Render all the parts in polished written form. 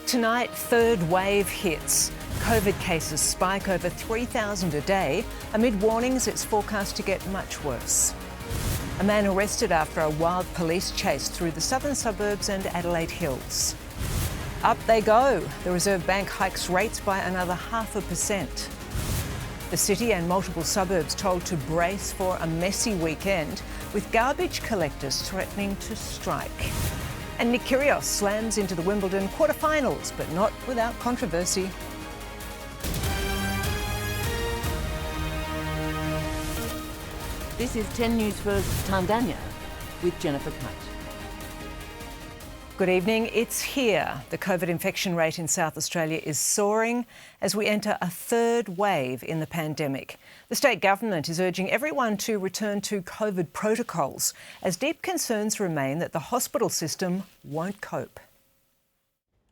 Tonight, third wave hits. COVID cases spike over 3,000 a day amid warnings it's forecast to get much worse. A man arrested after a wild police chase through the southern suburbs and Adelaide Hills. Up they go. The Reserve Bank hikes rates by another 0.5%. The city and multiple suburbs told to brace for a messy weekend, with garbage collectors threatening to strike. And Nick Kyrgios slams into the Wimbledon quarterfinals, but not without controversy. This is 10 News First Tandanya with Jennifer Knight. Good evening. It's here. The COVID infection rate in South Australia is soaring as we enter a third wave in the pandemic. The state government is urging everyone to return to COVID protocols as deep concerns remain that the hospital system won't cope.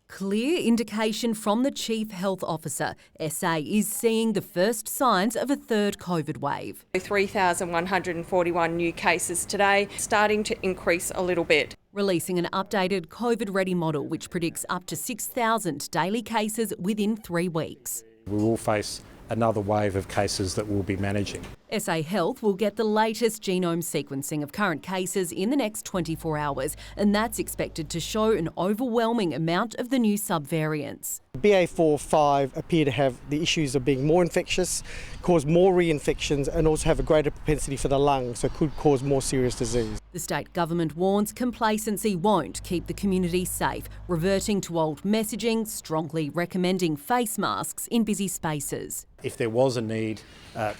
Clear indication from the Chief Health Officer. SA is seeing the first signs of a third COVID wave. 3,141 new cases today, starting to increase a little bit. Releasing an updated COVID-ready model which predicts up to 6,000 daily cases within 3 weeks. We will face another wave of cases that we'll be managing. SA Health will get the latest genome sequencing of current cases in the next 24 hours, and that's expected to show an overwhelming amount of the new subvariants. BA4-5 appear to have the issues of being more infectious, cause more reinfections and also have a greater propensity for the lungs, so could cause more serious disease. The state government warns complacency won't keep the community safe, reverting to old messaging, strongly recommending face masks in busy spaces. If there was a need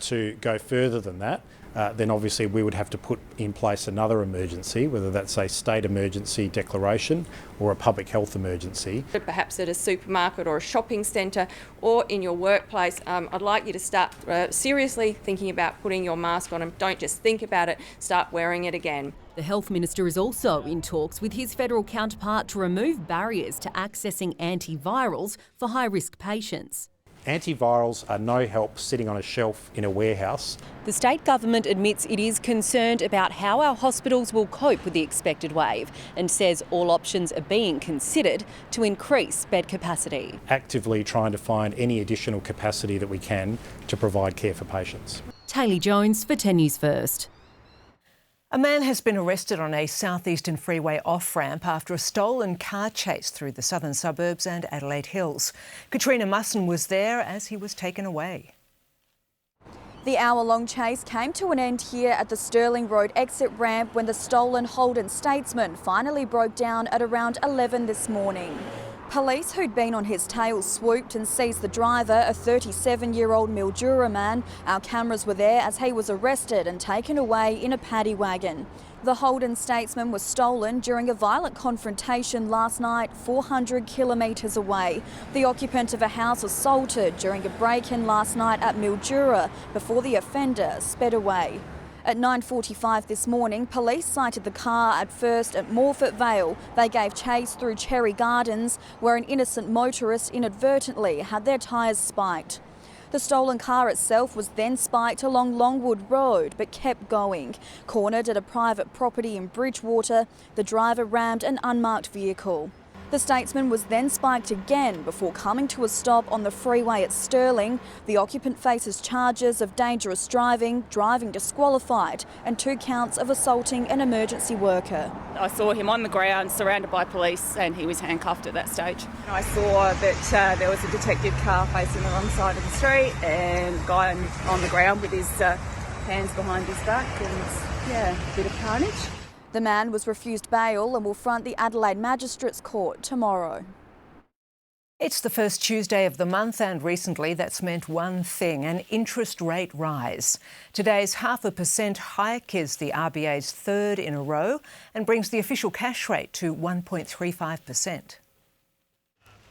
to go further than that, then obviously we would have to put in place another emergency, whether that's a state emergency declaration or a public health emergency. Perhaps at a supermarket or a shopping centre or in your workplace, I'd like you to start seriously thinking about putting your mask on, and don't just think about it, start wearing it again. The Health Minister is also in talks with his federal counterpart to remove barriers to accessing antivirals for high-risk patients. Antivirals are no help sitting on a shelf in a warehouse. The state government admits it is concerned about how our hospitals will cope with the expected wave and says all options are being considered to increase bed capacity. Actively trying to find any additional capacity that we can to provide care for patients. Taylor Jones for 10 News First. A man has been arrested on a southeastern freeway off-ramp after a stolen car chase through the southern suburbs and Adelaide Hills. Katrina Musson was there as he was taken away. The hour-long chase came to an end here at the Stirling Road exit ramp when the stolen Holden Statesman finally broke down at around 11 this morning. Police who'd been on his tail swooped and seized the driver, a 37-year-old Mildura man. Our cameras were there as he was arrested and taken away in a paddy wagon. The Holden Statesman was stolen during a violent confrontation last night 400 kilometres away. The occupant of a house assaulted during a break-in last night at Mildura before the offender sped away. At 9:45 this morning, police sighted the car at first at Morfett Vale. They gave chase through Cherry Gardens, where an innocent motorist inadvertently had their tyres spiked. The stolen car itself was then spiked along Longwood Road, but kept going. Cornered at a private property in Bridgewater, the driver rammed an unmarked vehicle. The Statesman was then spiked again before coming to a stop on the freeway at Stirling. The occupant faces charges of dangerous driving, driving disqualified, and 2 counts of assaulting an emergency worker. I saw him on the ground surrounded by police and he was handcuffed at that stage. I saw that there was a detected car facing the wrong side of the street and a guy on the ground with his hands behind his back and, a bit of carnage. The man was refused bail and will front the Adelaide Magistrates Court tomorrow. It's the first Tuesday of the month and recently that's meant one thing, an interest rate rise. Today's 0.5% hike is the RBA's third in a row and brings the official cash rate to 1.35%.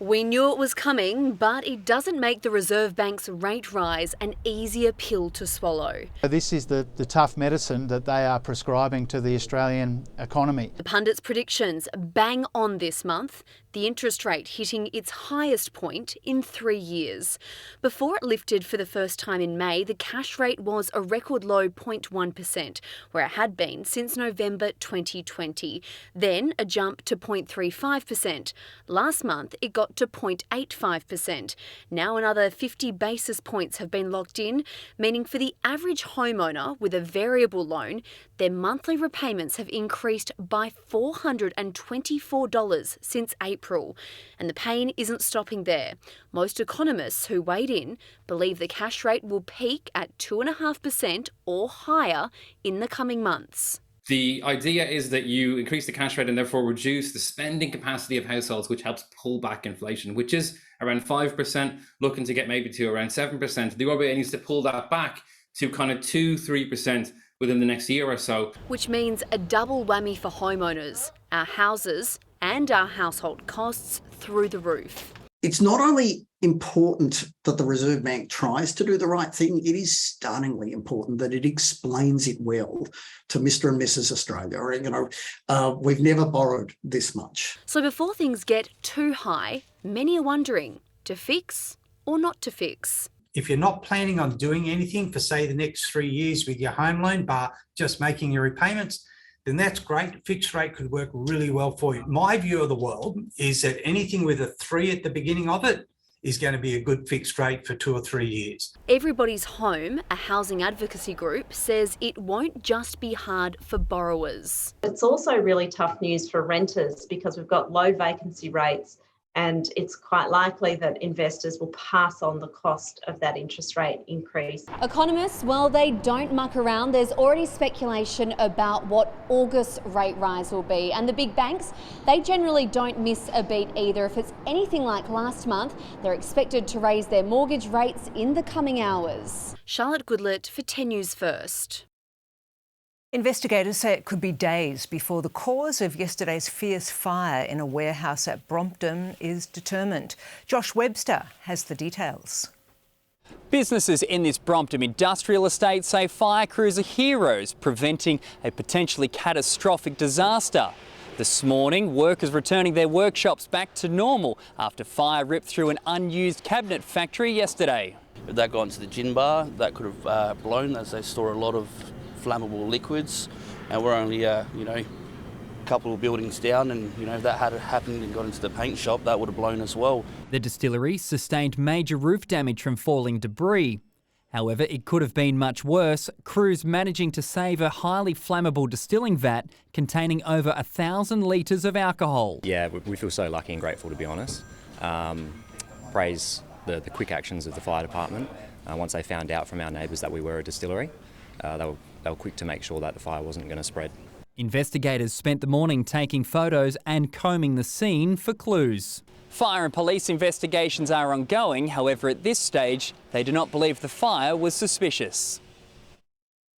We knew it was coming, but it doesn't make the Reserve Bank's rate rise an easier pill to swallow. This is the tough medicine that they are prescribing to the Australian economy. The pundits' predictions bang on this month, the interest rate hitting its highest point in 3 years. Before it lifted for the first time in May, the cash rate was a record low 0.1%, where it had been since November 2020. Then a jump to 0.35%. Last month, it got dropped to 0.85%. Now another 50 basis points have been locked in, meaning for the average homeowner with a variable loan, their monthly repayments have increased by $424 since April. And the pain isn't stopping there. Most economists who weighed in believe the cash rate will peak at 2.5% or higher in the coming months. The idea is that you increase the cash rate and therefore reduce the spending capacity of households, which helps pull back inflation, which is around 5%, looking to get maybe to around 7%. The RBA needs to pull that back to kind of 2-3% within the next year or so. Which means a double whammy for homeowners, our houses and our household costs through the roof. It's not only important that the Reserve Bank tries to do the right thing, it is stunningly important that it explains it well to Mr. and Mrs. Australia. We've never borrowed this much. So before things get too high, many are wondering, to fix or not to fix? If you're not planning on doing anything for, say, the next 3 years with your home loan, but just making your repayments, then that's great. Fixed rate could work really well for you. My view of the world is that anything with a 3 at the beginning of it is going to be a good fixed rate for 2 or 3 years. Everybody's Home, a housing advocacy group, says it won't just be hard for borrowers. It's also really tough news for renters because we've got low vacancy rates, and it's quite likely that investors will pass on the cost of that interest rate increase. Economists, well, they don't muck around. There's already speculation about what August rate rise will be. And the big banks, they generally don't miss a beat either. If it's anything like last month, they're expected to raise their mortgage rates in the coming hours. Charlotte Goodlett for 10 News First. Investigators say it could be days before the cause of yesterday's fierce fire in a warehouse at Brompton is determined. Josh Webster has the details. Businesses in this Brompton industrial estate say fire crews are heroes, preventing a potentially catastrophic disaster. This morning, workers returning their workshops back to normal after fire ripped through an unused cabinet factory yesterday. If that got into the gin bar, that could have blown, as they store a lot of flammable liquids, and we're only a couple of buildings down, and if that had happened and got into the paint shop, that would have blown as well. The distillery sustained major roof damage from falling debris. However, it could have been much worse, crews managing to save a highly flammable distilling vat containing over 1,000 litres of alcohol. Yeah, we feel so lucky and grateful, to be honest. Praise the quick actions of the fire department. Once they found out from our neighbours that we were a distillery, they were quick to make sure that the fire wasn't going to spread. Investigators spent the morning taking photos and combing the scene for clues. Fire and police investigations are ongoing. However, at this stage, they do not believe the fire was suspicious.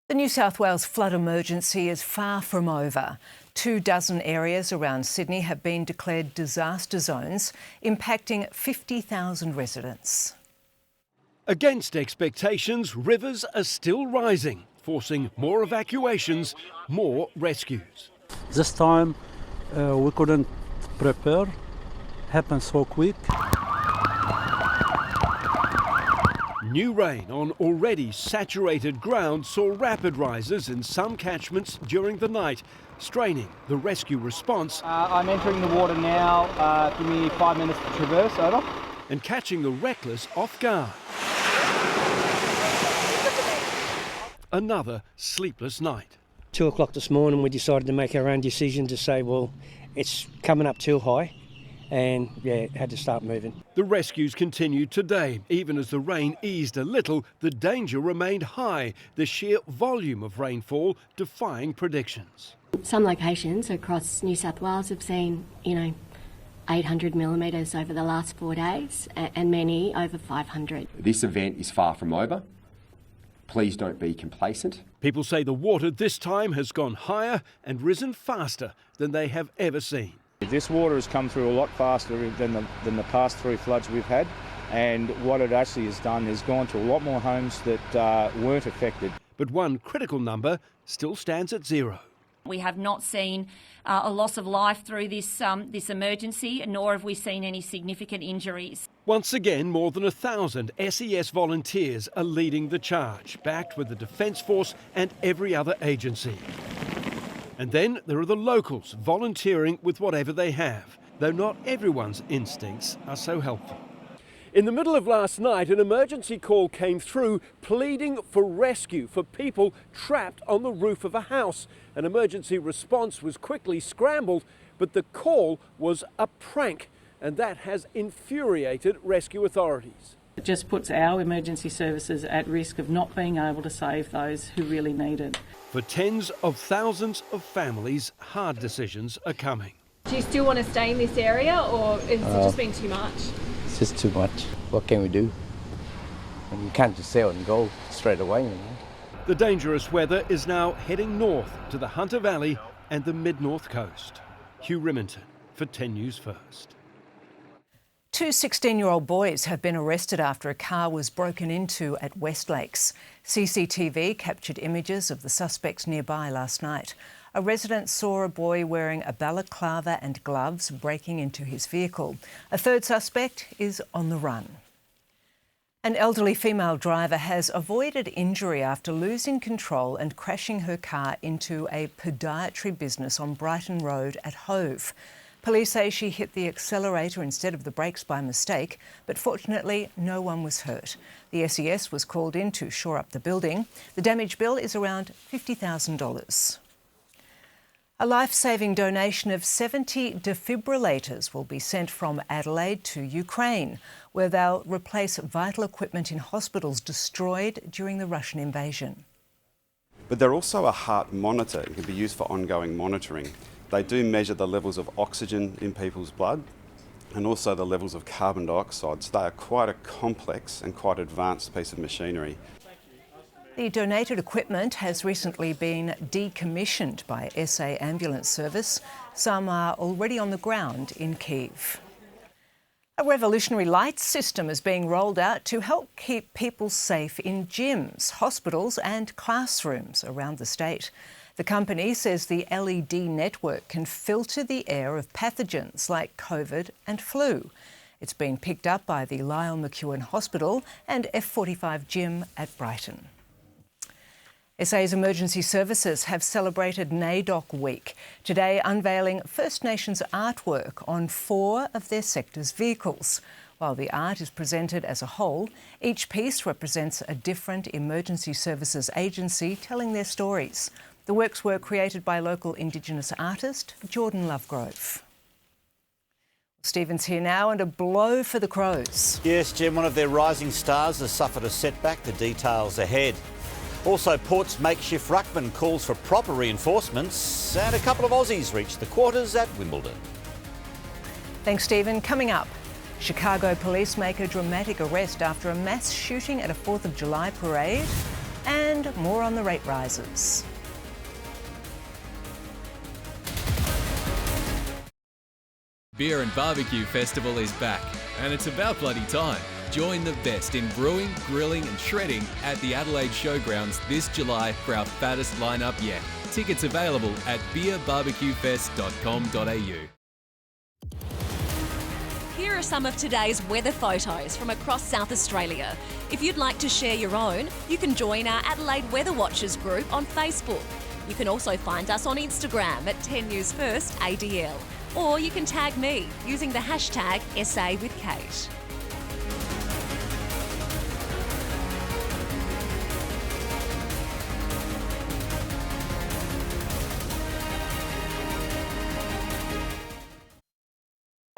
The New South Wales flood emergency is far from over. 24 areas around Sydney have been declared disaster zones, impacting 50,000 residents. Against expectations, rivers are still rising, forcing more evacuations, more rescues. This time we couldn't prepare, happened so quick. New rain on already saturated ground saw rapid rises in some catchments during the night, straining the rescue response. I'm entering the water now. Give me 5 minutes to traverse, over. And catching the reckless off guard. Another sleepless night. 2 o'clock this morning we decided to make our own decision to say, well, it's coming up too high, and had to start moving. The rescues continued today. Even as the rain eased a little, the danger remained high, the sheer volume of rainfall defying predictions. Some locations across New South Wales have seen, 800 millimetres over the last 4 days, and many over 500. This event is far from over. Please don't be complacent. People say the water this time has gone higher and risen faster than they have ever seen. This water has come through a lot faster than the past 3 floods we've had, and what it actually has done is gone to a lot more homes that weren't affected. But one critical number still stands at 0. We have not seen a loss of life through this emergency, nor have we seen any significant injuries. Once again, more than 1,000 SES volunteers are leading the charge, backed with the Defence Force and every other agency. And then there are the locals volunteering with whatever they have. though not everyone's instincts are so helpful. In the middle of last night, an emergency call came through pleading for rescue for people trapped on the roof of a house. An emergency response was quickly scrambled, but the call was a prank, and that has infuriated rescue authorities. It just puts our emergency services at risk of not being able to save those who really need it. For tens of thousands of families, hard decisions are coming. Do you still want to stay in this area, or has it just been too much? It's just too much. What can we do? And you can't just sail and go straight away, you know. The dangerous weather is now heading north to the Hunter Valley and the mid-north coast. Hugh Remington for 10 News First. Two 16-year-old boys have been arrested after a car was broken into at West Lakes. CCTV captured images of the suspects nearby last night. A resident saw a boy wearing a balaclava and gloves breaking into his vehicle. A third suspect is on the run. An elderly female driver has avoided injury after losing control and crashing her car into a podiatry business on Brighton Road at Hove. Police say she hit the accelerator instead of the brakes by mistake, but fortunately no one was hurt. The SES was called in to shore up the building. The damage bill is around $50,000. A life-saving donation of 70 defibrillators will be sent from Adelaide to Ukraine, where they'll replace vital equipment in hospitals destroyed during the Russian invasion. But they're also a heart monitor and can be used for ongoing monitoring. They do measure the levels of oxygen in people's blood and also the levels of carbon dioxide. So they are quite a complex and quite advanced piece of machinery. The donated equipment has recently been decommissioned by SA Ambulance Service. Some are already on the ground in Kyiv. A revolutionary light system is being rolled out to help keep people safe in gyms, hospitals and classrooms around the state. The company says the LED network can filter the air of pathogens like COVID and flu. It's been picked up by the Lyle McEwen Hospital and F45 Gym at Brighton. SA's emergency services have celebrated NAIDOC Week, today unveiling First Nations artwork on 4 of their sector's vehicles. While the art is presented as a whole, each piece represents a different emergency services agency telling their stories. The works were created by local Indigenous artist Jordan Lovegrove. Stephen's here now, and a blow for the Crows. Yes, Jim, one of their rising stars has suffered a setback. The details ahead. Also, Port's makeshift ruckman calls for proper reinforcements, and a couple of Aussies reach the quarters at Wimbledon. Thanks, Stephen. Coming up, Chicago police make a dramatic arrest after a mass shooting at a 4th of July parade, and more on the rate rises. Beer and Barbecue Festival is back, and it's about bloody time. Join the best in brewing, grilling and shredding at the Adelaide Showgrounds this July for our fattest lineup yet. Tickets available at beerbarbecuefest.com.au. Here are some of today's weather photos from across South Australia. If you'd like to share your own, you can join our Adelaide Weather Watchers group on Facebook. You can also find us on Instagram at 10 News First ADL. Or you can tag me using the hashtag #SAWithKate.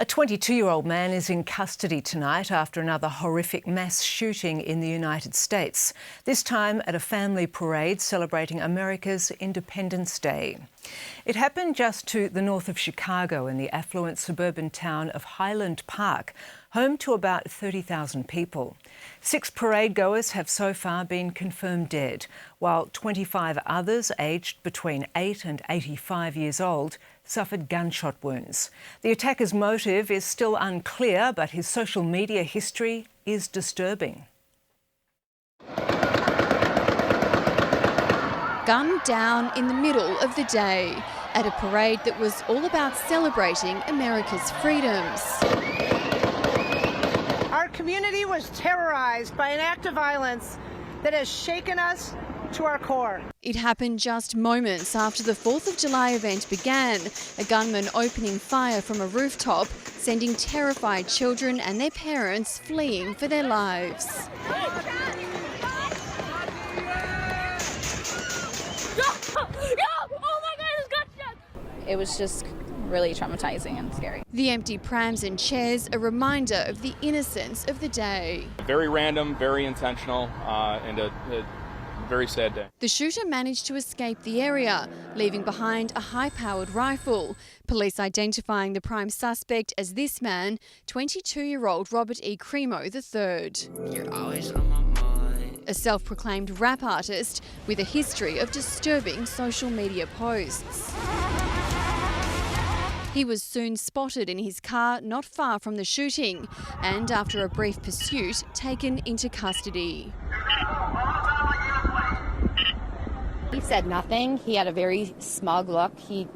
A 22-year-old man is in custody tonight after another horrific mass shooting in the United States, this time at a family parade celebrating America's Independence Day. It happened just to the north of Chicago in the affluent suburban town of Highland Park, home to about 30,000 people. 6 parade goers have so far been confirmed dead, while 25 others aged between 8 and 85 years old suffered gunshot wounds. The attacker's motive is still unclear, but his social media history is disturbing. Gunned down in the middle of the day at a parade that was all about celebrating America's freedoms. Our community was terrorized by an act of violence that has shaken us to our core. It happened just moments after the 4th of July event began, a gunman opening fire from a rooftop, sending terrified children and their parents fleeing for their lives. It was just really traumatizing and scary. The empty prams and chairs, a reminder of the innocence of the day. Very random, very intentional, and a very sad day. The shooter managed to escape the area, leaving behind a high-powered rifle. Police identifying the prime suspect as this man, 22-year-old Robert E. Cremo III. You're always on my mind. A self-proclaimed rap artist with a history of disturbing social media posts. He was soon spotted in his car not far from the shooting and, after a brief pursuit, taken into custody. He said nothing. He had a very smug look. He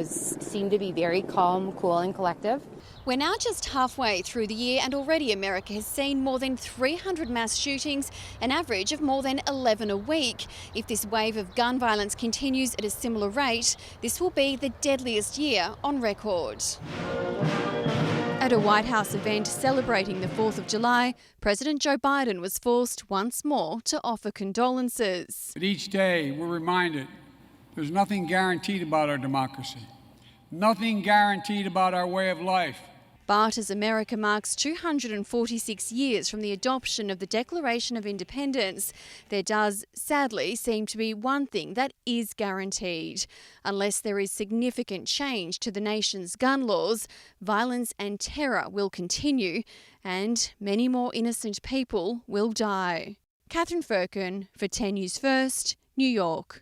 seemed to be very calm, cool and collective. We're now just halfway through the year and already America has seen more than 300 mass shootings, an average of more than 11 a week. If this wave of gun violence continues at a similar rate, this will be the deadliest year on record. At a White House event celebrating the 4th of July, President Joe Biden was forced once more to offer condolences. But each day we're reminded there's nothing guaranteed about our democracy, nothing guaranteed about our way of life. But as America marks 246 years from the adoption of the Declaration of Independence, there does, sadly, seem to be one thing that is guaranteed. Unless there is significant change to the nation's gun laws, violence and terror will continue and many more innocent people will die. Catherine Firkin for 10 News First, New York.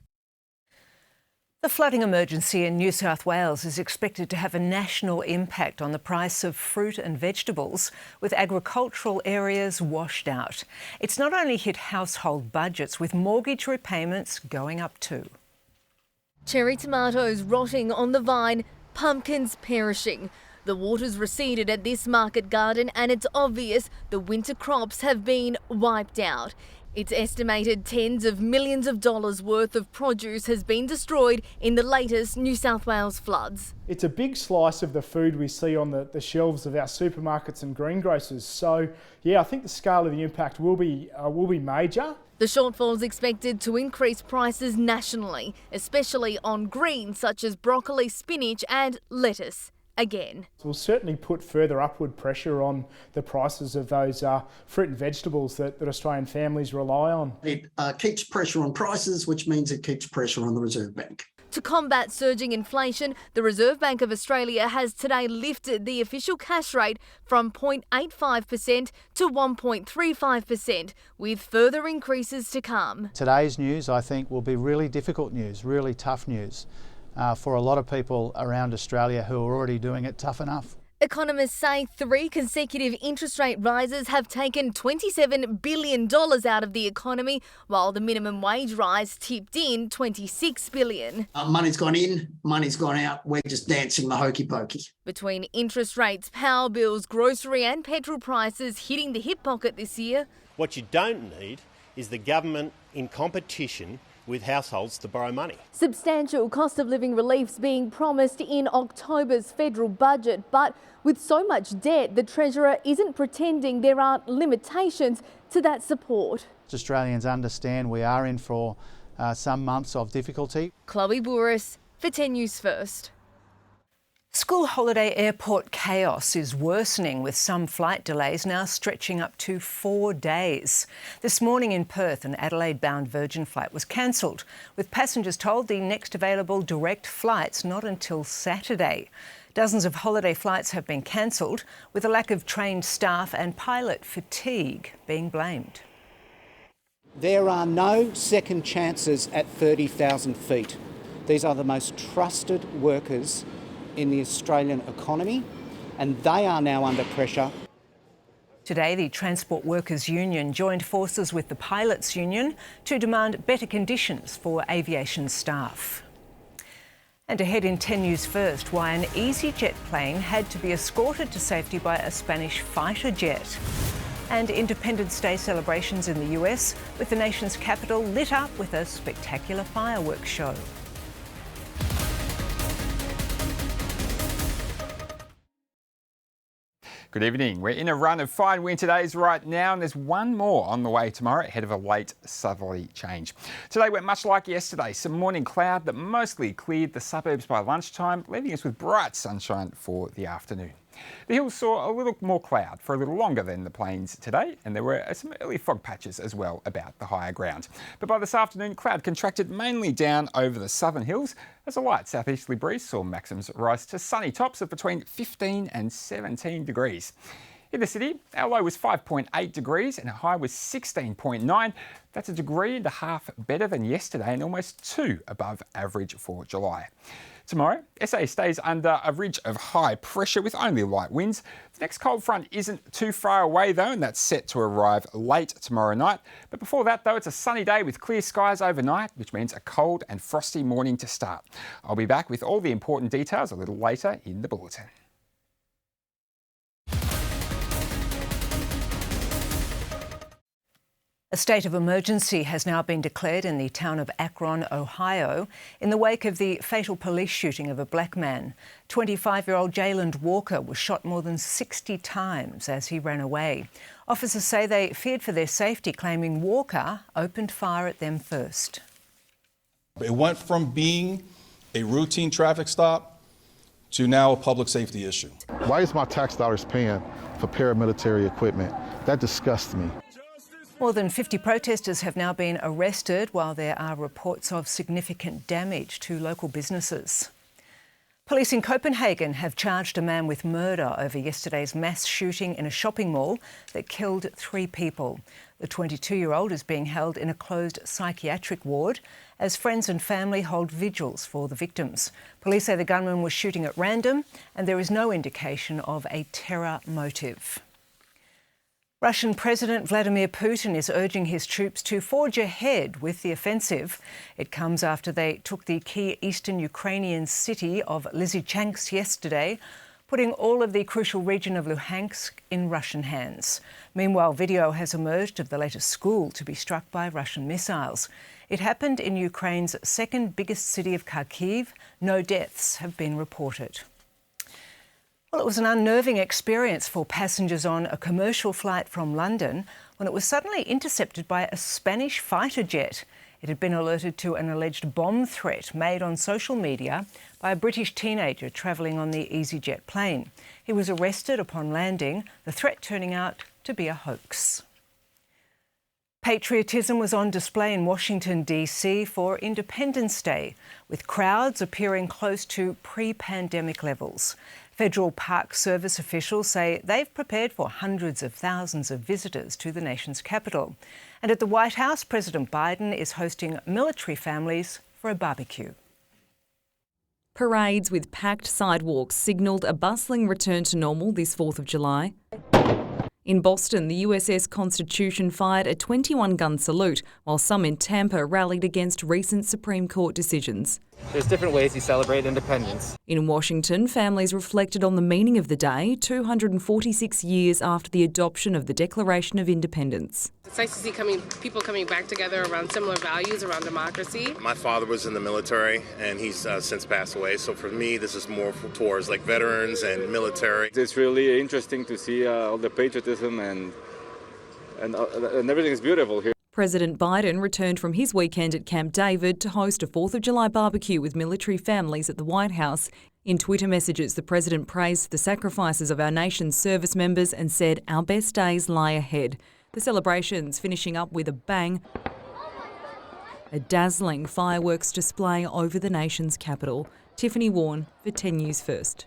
The flooding emergency in New South Wales is expected to have a national impact on the price of fruit and vegetables, with agricultural areas washed out. It's not only hit household budgets, with mortgage repayments going up too. Cherry tomatoes rotting on the vine, pumpkins perishing. The water's receded at this market garden and it's obvious the winter crops have been wiped out. It's estimated tens of millions of dollars worth of produce has been destroyed in the latest New South Wales floods. It's a big slice of the food we see on the shelves of our supermarkets and greengrocers. So, yeah, I think the scale of the impact will be major. The shortfall is expected to increase prices nationally, especially on greens such as broccoli, spinach and lettuce. Again. We'll certainly put further upward pressure on the prices of those fruit and vegetables that Australian families rely on. It keeps pressure on prices, which means it keeps pressure on the Reserve Bank. To combat surging inflation, the Reserve Bank of Australia has today lifted the official cash rate from 0.85% to 1.35%, with further increases to come. Today's news, I think, will be really difficult news, really tough news. For a lot of people around Australia who are already doing it tough enough. Economists say 3 consecutive interest rate rises have taken $27 billion out of the economy, while the minimum wage rise tipped in $26 billion. Money's gone in, money's gone out. We're just dancing the hokey pokey. Between interest rates, power bills, grocery and petrol prices hitting the hip pocket this year. What you don't need is the government in competition with households to borrow money. Substantial cost of living reliefs being promised in October's federal budget, but with so much debt, the Treasurer isn't pretending there aren't limitations to that support. Australians understand we are in for some months of difficulty. Chloe Bouris for 10 News First. School holiday airport chaos is worsening, with some flight delays now stretching up to 4 days. This morning in Perth, an Adelaide-bound Virgin flight was cancelled, with passengers told the next available direct flight's not until Saturday. Dozens of holiday flights have been cancelled, with a lack of trained staff and pilot fatigue being blamed. There are no second chances at 30,000 feet. These are the most trusted workers in the Australian economy, and they are now under pressure. Today, the Transport Workers Union joined forces with the Pilots Union to demand better conditions for aviation staff. And ahead in 10 News First, why an EasyJet plane had to be escorted to safety by a Spanish fighter jet. And Independence Day celebrations in the US, with the nation's capital lit up with a spectacular fireworks show. Good evening. We're in a run of fine winter days right now, and there's one more on the way tomorrow ahead of a late southerly change. Today went much like yesterday. Some morning cloud that mostly cleared the suburbs by lunchtime, leaving us with bright sunshine for the afternoon. The hills saw a little more cloud for a little longer than the plains today, and there were some early fog patches as well about the higher ground. But by this afternoon, cloud contracted mainly down over the southern hills as a light southeasterly breeze saw maximums rise to sunny tops of between 15 and 17 degrees. In the city, our low was 5.8 degrees and our high was 16.9. That's a degree and a half better than yesterday and almost 2 above average for July. Tomorrow, SA stays under a ridge of high pressure with only light winds. The next cold front isn't too far away though, and that's set to arrive late tomorrow night. But before that though, it's a sunny day with clear skies overnight, which means a cold and frosty morning to start. I'll be back with all the important details a little later in the bulletin. A state of emergency has now been declared in the town of Akron, Ohio, in the wake of the fatal police shooting of a black man. 25-year-old Jayland Walker was shot more than 60 times as he ran away. Officers say they feared for their safety, claiming Walker opened fire at them first. It went from being a routine traffic stop to now a public safety issue. Why is my tax dollars paying for paramilitary equipment? That disgusts me. More than 50 protesters have now been arrested, while there are reports of significant damage to local businesses. Police in Copenhagen have charged a man with murder over yesterday's mass shooting in a shopping mall that killed 3 people. The 22-year-old is being held in a closed psychiatric ward as friends and family hold vigils for the victims. Police say the gunman was shooting at random and there is no indication of a terror motive. Russian President Vladimir Putin is urging his troops to forge ahead with the offensive. It comes after they took the key eastern Ukrainian city of Lysychansk yesterday, putting all of the crucial region of Luhansk in Russian hands. Meanwhile, video has emerged of the latest school to be struck by Russian missiles. It happened in Ukraine's second biggest city of Kharkiv. No deaths have been reported. Well, it was an unnerving experience for passengers on a commercial flight from London when it was suddenly intercepted by a Spanish fighter jet. It had been alerted to an alleged bomb threat made on social media by a British teenager travelling on the EasyJet plane. He was arrested upon landing, the threat turning out to be a hoax. Patriotism was on display in Washington, D.C. for Independence Day, with crowds appearing close to pre-pandemic levels. Federal Park Service officials say they've prepared for hundreds of thousands of visitors to the nation's capital. And at the White House, President Biden is hosting military families for a barbecue. Parades with packed sidewalks signalled a bustling return to normal this 4th of July. In Boston, the USS Constitution fired a 21-gun salute, while some in Tampa rallied against recent Supreme Court decisions. There's different ways to celebrate independence. In Washington, families reflected on the meaning of the day, 246 years after the adoption of the Declaration of Independence. It's nice to see people coming back together around similar values, around democracy. My father was in the military and he's since passed away. So for me, this is more towards like veterans and military. It's really interesting to see all the patriotism and everything is beautiful here. President Biden returned from his weekend at Camp David to host a 4th of July barbecue with military families at the White House. In Twitter messages, the president praised the sacrifices of our nation's service members and said, "Our best days lie ahead." The celebrations finishing up with a bang, a dazzling fireworks display over the nation's capital. Tiffany Warren for 10 News First.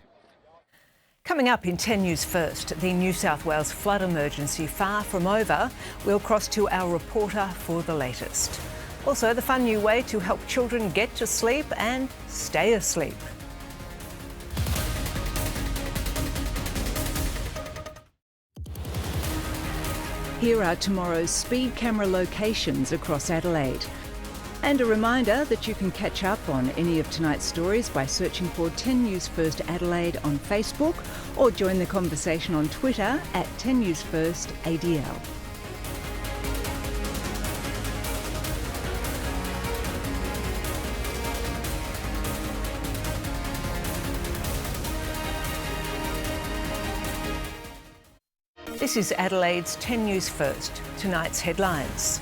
Coming up in 10 News First, the New South Wales flood emergency far from over. We'll cross to our reporter for the latest. Also, the fun new way to help children get to sleep and stay asleep. Here are tomorrow's speed camera locations across Adelaide. And a reminder that you can catch up on any of tonight's stories by searching for 10 News First Adelaide on Facebook or join the conversation on Twitter at 10 News First ADL. This is Adelaide's 10 News First. Tonight's headlines.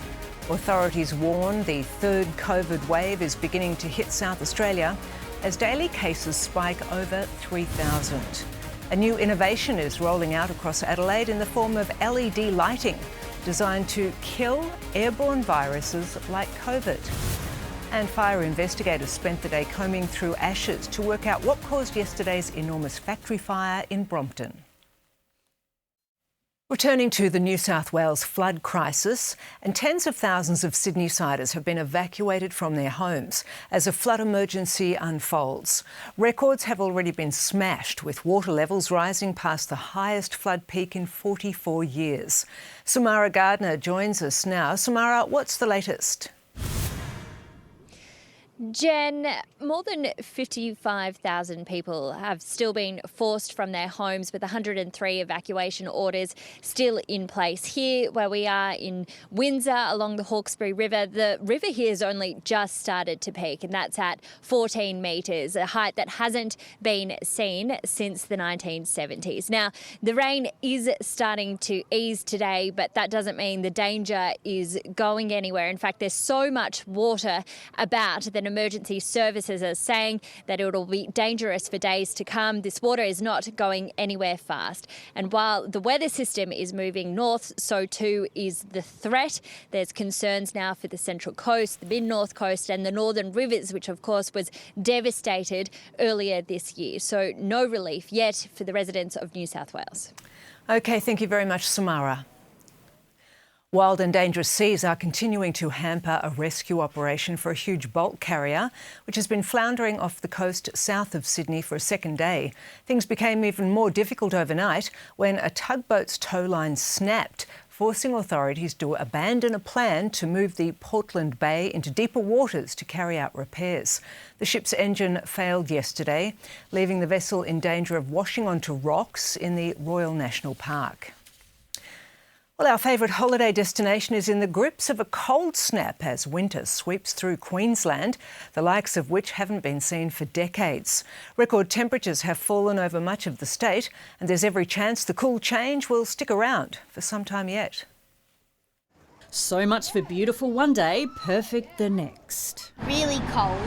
Authorities warn the third COVID wave is beginning to hit South Australia as daily cases spike over 3,000. A new innovation is rolling out across Adelaide in the form of LED lighting, designed to kill airborne viruses like COVID. And fire investigators spent the day combing through ashes to work out what caused yesterday's enormous factory fire in Brompton. Returning to the New South Wales flood crisis, and tens of thousands of Sydney-siders have been evacuated from their homes as a flood emergency unfolds. Records have already been smashed, with water levels rising past the highest flood peak in 44 years. Samara Gardner joins us now. Samara, what's the latest? Jen, more than 55,000 people have still been forced from their homes, with 103 evacuation orders still in place. Here, where we are in Windsor along the Hawkesbury River, the river here has only just started to peak, and that's at 14 metres, a height that hasn't been seen since the 1970s. Now, the rain is starting to ease today, but that doesn't mean the danger is going anywhere. In fact, there's so much water about that emergency services are saying that it will be dangerous for days to come. This water is not going anywhere fast. And while the weather system is moving north, so too is the threat. There's concerns now for the Central Coast, the mid-north coast and the northern rivers, which of course was devastated earlier this year. So no relief yet for the residents of New South Wales. OK, thank you very much, Samara. Wild and dangerous seas are continuing to hamper a rescue operation for a huge bulk carrier, which has been floundering off the coast south of Sydney for a second day. Things became even more difficult overnight when a tugboat's tow line snapped, forcing authorities to abandon a plan to move the Portland Bay into deeper waters to carry out repairs. The ship's engine failed yesterday, leaving the vessel in danger of washing onto rocks in the Royal National Park. Well, our favourite holiday destination is in the grips of a cold snap as winter sweeps through Queensland, the likes of which haven't been seen for decades. Record temperatures have fallen over much of the state, and there's every chance the cool change will stick around for some time yet. So much for beautiful one day, perfect the next. Really cold.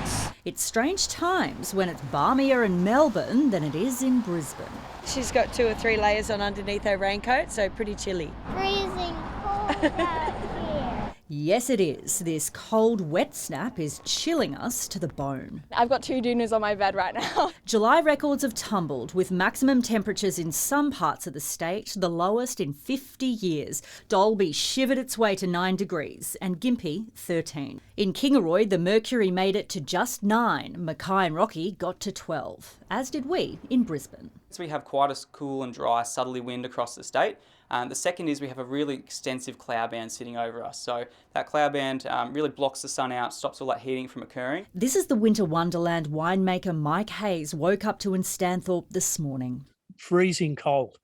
It's strange times when it's balmier in Melbourne than it is in Brisbane. She's got 2 or 3 layers on underneath her raincoat, so pretty chilly. Freezing cold out here. Yes, it is. This cold, wet snap is chilling us to the bone. I've got 2 doonas on my bed right now. July records have tumbled, with maximum temperatures in some parts of the state the lowest in 50 years. Dalby shivered its way to 9 degrees and Gympie 13. In Kingaroy, the mercury made it to just 9. Mackay and Rocky got to 12, as did we in Brisbane. So we have quite a cool and dry southerly wind across the state. The second is we have a really extensive cloud band sitting over us. So that cloud band really blocks the sun out, stops all that heating from occurring. This is the winter wonderland winemaker Mike Hayes woke up to in Stanthorpe this morning. Freezing cold.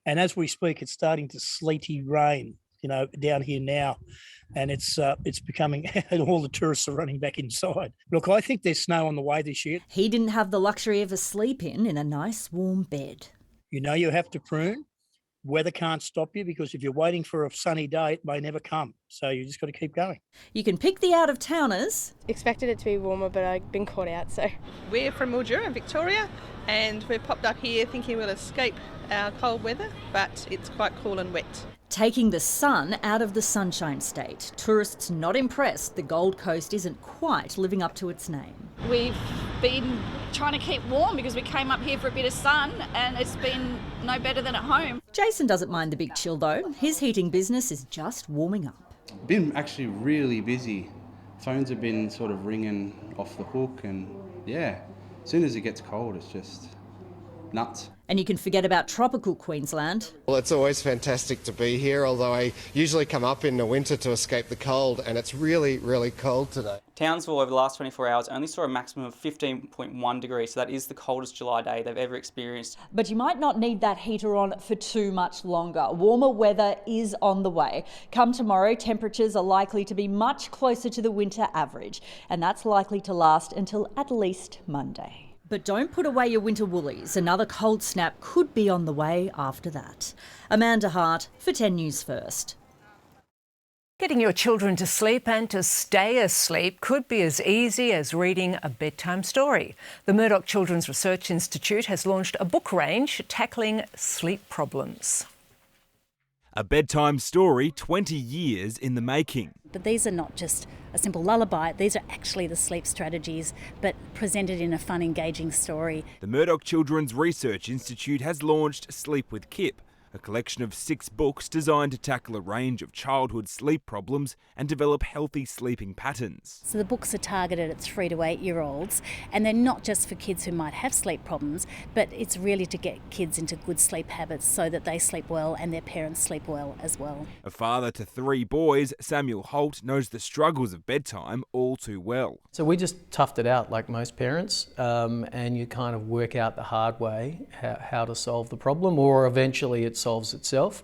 And as we speak, it's starting to sleety rain, down here now. And it's becoming, and all the tourists are running back inside. Look, I think there's snow on the way this year. He didn't have the luxury of a sleep-in a nice warm bed. You have to prune. Weather can't stop you, because if you're waiting for a sunny day, it may never come. So you just got to keep going. You can pick the out-of-towners. Expected it to be warmer, but I've been caught out, so. We're from Mildura, Victoria, and we've popped up here thinking we'll escape our cold weather, but it's quite cool and wet. Taking the sun out of the Sunshine State. Tourists not impressed the Gold Coast isn't quite living up to its name. We've been trying to keep warm because we came up here for a bit of sun and it's been no better than at home. Jason doesn't mind the big chill though. His heating business is just warming up. Been actually really busy. Phones have been sort of ringing off the hook, and yeah, as soon as it gets cold it's just nuts. And you can forget about tropical Queensland. Well, it's always fantastic to be here, although I usually come up in the winter to escape the cold, and it's really, really cold today. Townsville over the last 24 hours only saw a maximum of 15.1 degrees, so that is the coldest July day they've ever experienced. But you might not need that heater on for too much longer. Warmer weather is on the way. Come tomorrow, temperatures are likely to be much closer to the winter average, and that's likely to last until at least Monday. But don't put away your winter woolies. Another cold snap could be on the way after that. Amanda Hart for 10 News First. Getting your children to sleep and to stay asleep could be as easy as reading a bedtime story. The Murdoch Children's Research Institute has launched a book range tackling sleep problems. A bedtime story 20 years in the making. But these are not just a simple lullaby, these are actually the sleep strategies, but presented in a fun, engaging story. The Murdoch Children's Research Institute has launched Sleep with Kip, a collection of 6 books designed to tackle a range of childhood sleep problems and develop healthy sleeping patterns. So the books are targeted at 3 to 8 year olds, and they're not just for kids who might have sleep problems, but it's really to get kids into good sleep habits so that they sleep well and their parents sleep well as well. A father to 3 boys, Samuel Holt knows the struggles of bedtime all too well. So we just toughed it out like most parents, and you kind of work out the hard way how to solve the problem, or eventually it solves itself.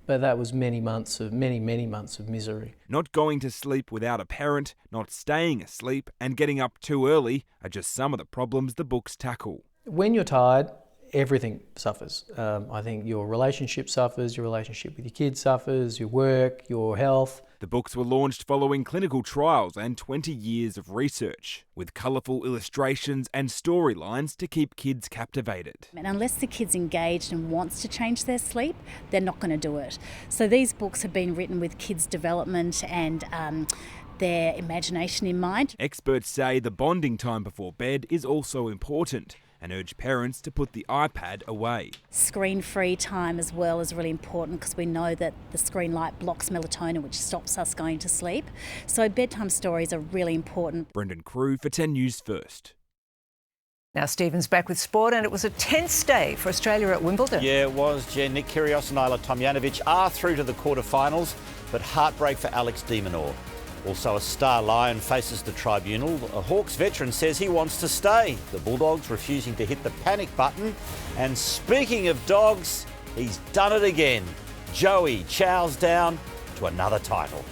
But that was many months of misery. Not going to sleep without a parent, not staying asleep and getting up too early are just some of the problems the books tackle. When you're tired, everything suffers. I think your relationship suffers, your relationship with your kids suffers, your work, your health. The books were launched following clinical trials and 20 years of research, with colourful illustrations and storylines to keep kids captivated. And unless the kid's engaged and wants to change their sleep, they're not going to do it. So these books have been written with kids' development and their imagination in mind. Experts say the bonding time before bed is also important, and urge parents to put the iPad away. Screen-free time as well is really important because we know that the screen light blocks melatonin, which stops us going to sleep. So bedtime stories are really important. Brendan Crew for 10 News First. Now Stephen's back with sport, and it was a tense day for Australia at Wimbledon. Yeah, it was, Jen. Nick Kyrgios and Ajla Tomljanovic are through to the quarterfinals, but heartbreak for Alex de Minaur. Also, a star Lion faces the tribunal. A Hawks veteran says he wants to stay. The Bulldogs refusing to hit the panic button. And speaking of dogs, he's done it again. Joey chows down to another title.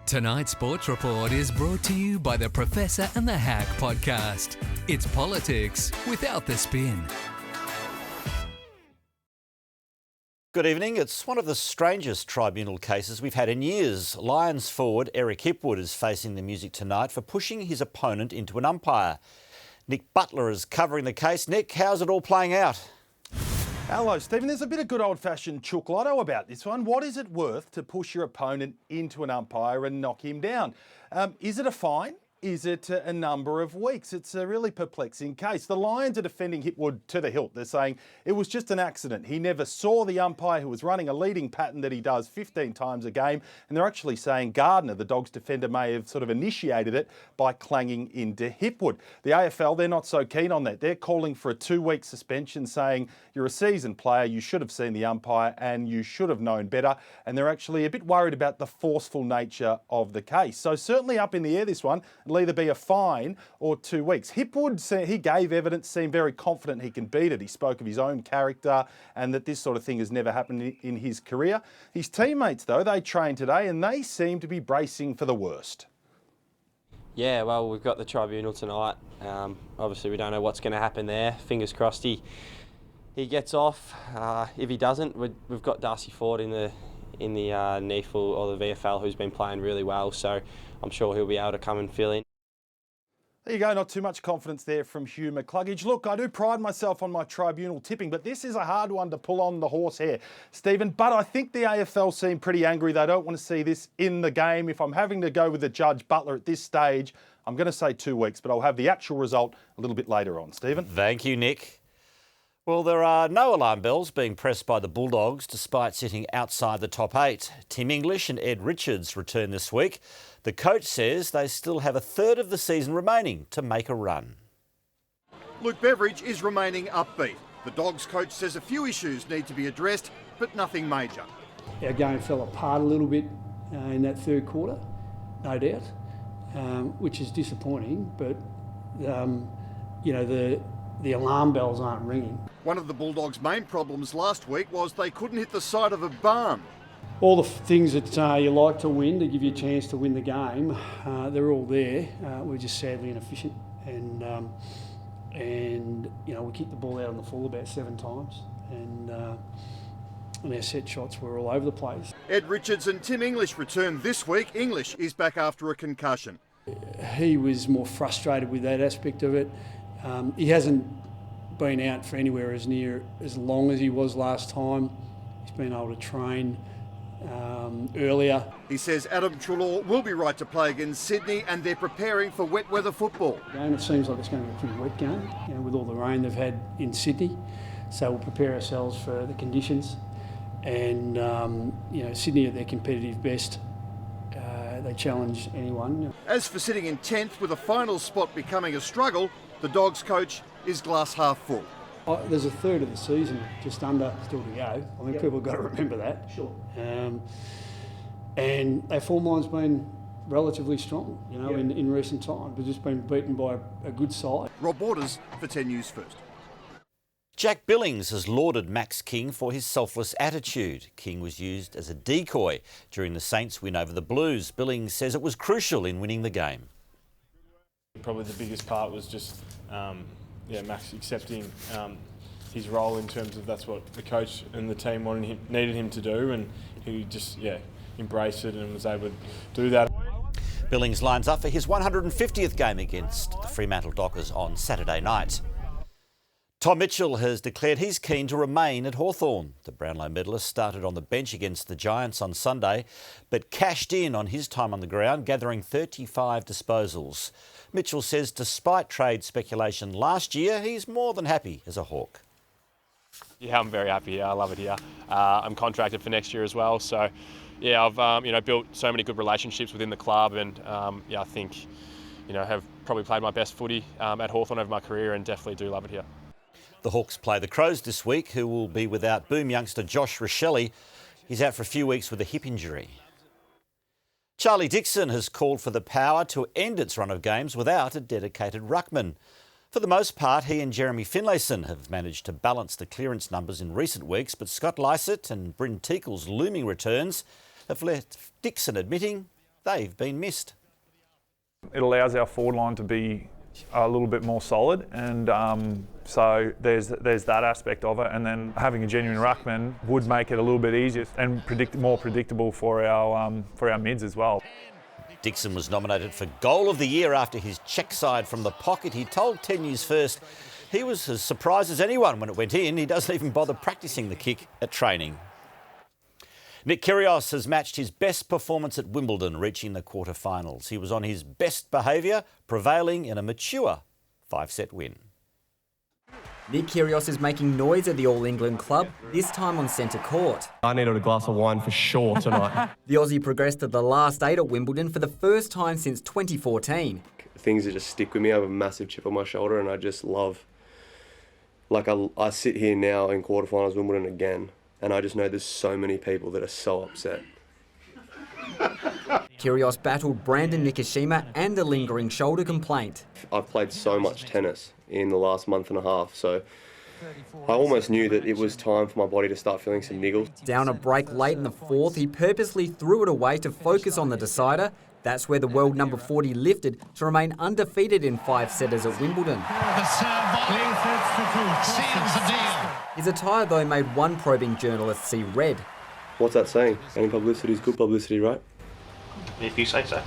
Tonight's Sports Report is brought to you by the Professor and the Hack podcast. It's politics without the spin. Good evening. It's one of the strangest tribunal cases we've had in years. Lions forward Eric Hipwood is facing the music tonight for pushing his opponent into an umpire. Nick Butler is covering the case. Nick, how's it all playing out? Hello, Stephen. There's a bit of good old-fashioned chook lotto about this one. What is it worth to push your opponent into an umpire and knock him down? Is it a fine? Is it a number of weeks? It's a really perplexing case. The Lions are defending Hipwood to the hilt. They're saying it was just an accident. He never saw the umpire who was running a leading pattern that he does 15 times a game. And they're actually saying Gardner, the Dogs defender, may have sort of initiated it by clanging into Hipwood. The AFL, they're not so keen on that. They're calling for a 2-week suspension, saying you're a seasoned player, you should have seen the umpire and you should have known better. And they're actually a bit worried about the forceful nature of the case. So certainly up in the air, this one. It'll either be a fine or 2 weeks. Hipwood said he gave evidence, seemed very confident he can beat it. He spoke of his own character and that this sort of thing has never happened in his career. His teammates, though, they trained today and they seem to be bracing for the worst. Yeah, well, we've got the tribunal tonight. Obviously, we don't know what's going to happen there. Fingers crossed he gets off. If he doesn't, we've got Darcy Ford in the NEAFL or the VFL who's been playing really well, so I'm sure he'll be able to come and fill in. There you go, not too much confidence there from Hugh McCluggage. Look, I do pride myself on my tribunal tipping, but this is a hard one to pull on the horsehair, Stephen. But I think the AFL seem pretty angry. They don't want to see this in the game. If I'm having to go with the Judge Butler at this stage, I'm going to say 2 weeks, but I'll have the actual result a little bit later on. Stephen? Thank you, Nick. Well, there are no alarm bells being pressed by the Bulldogs despite sitting outside the top 8. Tim English and Ed Richards return this week. The coach says they still have a third of the season remaining to make a run. Luke Beveridge is remaining upbeat. The Dogs coach says a few issues need to be addressed, but nothing major. Our game fell apart a little bit in that third quarter, no doubt, which is disappointing, but the alarm bells aren't ringing. One of the Bulldogs' main problems last week was they couldn't hit the side of a barn. All the things that you like to win, to give you a chance to win the game, they're all there. We're just sadly inefficient, and we kicked the ball out on the full about 7 times, and our set shots were all over the place. Ed Richards and Tim English return this week. English is back after a concussion. He was more frustrated with that aspect of it. He hasn't been out for anywhere as near as long as he was last time. He's been able to train earlier. He says Adam Treloar will be right to play against Sydney, and they're preparing for wet weather football. It seems like it's going to be a pretty wet game, with all the rain they've had in Sydney. So we'll prepare ourselves for the conditions. And Sydney at their competitive best, they challenge anyone. As for sitting in 10th with a final spot becoming a struggle, the Dogs coach is glass half full. There's a third of the season just under still to go. I mean, people have got to remember that. Sure. And our form line's been relatively strong, in recent times. We've just been beaten by a good side. Rob Waters for 10 News First. Jack Billings has lauded Max King for his selfless attitude. King was used as a decoy during the Saints' win over the Blues. Billings says it was crucial in winning the game. Probably the biggest part was just Max accepting his role in terms of that's what the coach and the team needed him to do, and he just embraced it and was able to do that. Billings lines up for his 150th game against the Fremantle Dockers on Saturday night. Tom Mitchell has declared he's keen to remain at Hawthorn. The Brownlow medalist started on the bench against the Giants on Sunday, but cashed in on his time on the ground, gathering 35 disposals. Mitchell says despite trade speculation last year, he's more than happy as a Hawk. Yeah, I'm very happy here. I love it here. I'm contracted for next year as well. So, I've built so many good relationships within the club, and I think, have probably played my best footy at Hawthorn over my career, and definitely do love it here. The Hawks play the Crows this week, who will be without boom youngster Josh Rochelle. He's out for a few weeks with a hip injury. Charlie Dixon has called for the Power to end its run of games without a dedicated ruckman. For the most part, he and Jeremy Finlayson have managed to balance the clearance numbers in recent weeks, but Scott Lysett and Bryn Teakle's looming returns have left Dixon admitting they've been missed. It allows our forward line to be a little bit more solid, and so there's that aspect of it, and then having a genuine ruckman would make it a little bit easier and more predictable for our mids as well. Dixon was nominated for Goal of the Year after his check side from the pocket. He told 10 News First he was as surprised as anyone when it went in. He doesn't even bother practicing the kick at training. Nick Kyrgios has matched his best performance at Wimbledon, reaching the quarterfinals. He was on his best behaviour, prevailing in a mature 5-set win. Nick Kyrgios is making noise at the All England club, this time on centre court. I needed a glass of wine for sure tonight. The Aussie progressed to the last 8 at Wimbledon for the first time since 2014. Things that just stick with me. I have a massive chip on my shoulder, and I just love... I sit here now in quarterfinals Wimbledon again, and I just know there's so many people that are so upset. Kyrgios battled Brandon Nikishima and a lingering shoulder complaint. I've played so much tennis in the last month and a half, so I almost knew that it was time for my body to start feeling some niggles. Down a break late in the fourth, he purposely threw it away to focus on the decider. That's where the world number 40 lifted to remain undefeated in 5-setters at Wimbledon. His attire, though, made one probing journalist see red. What's that saying? Any publicity is good publicity, right? If you say so.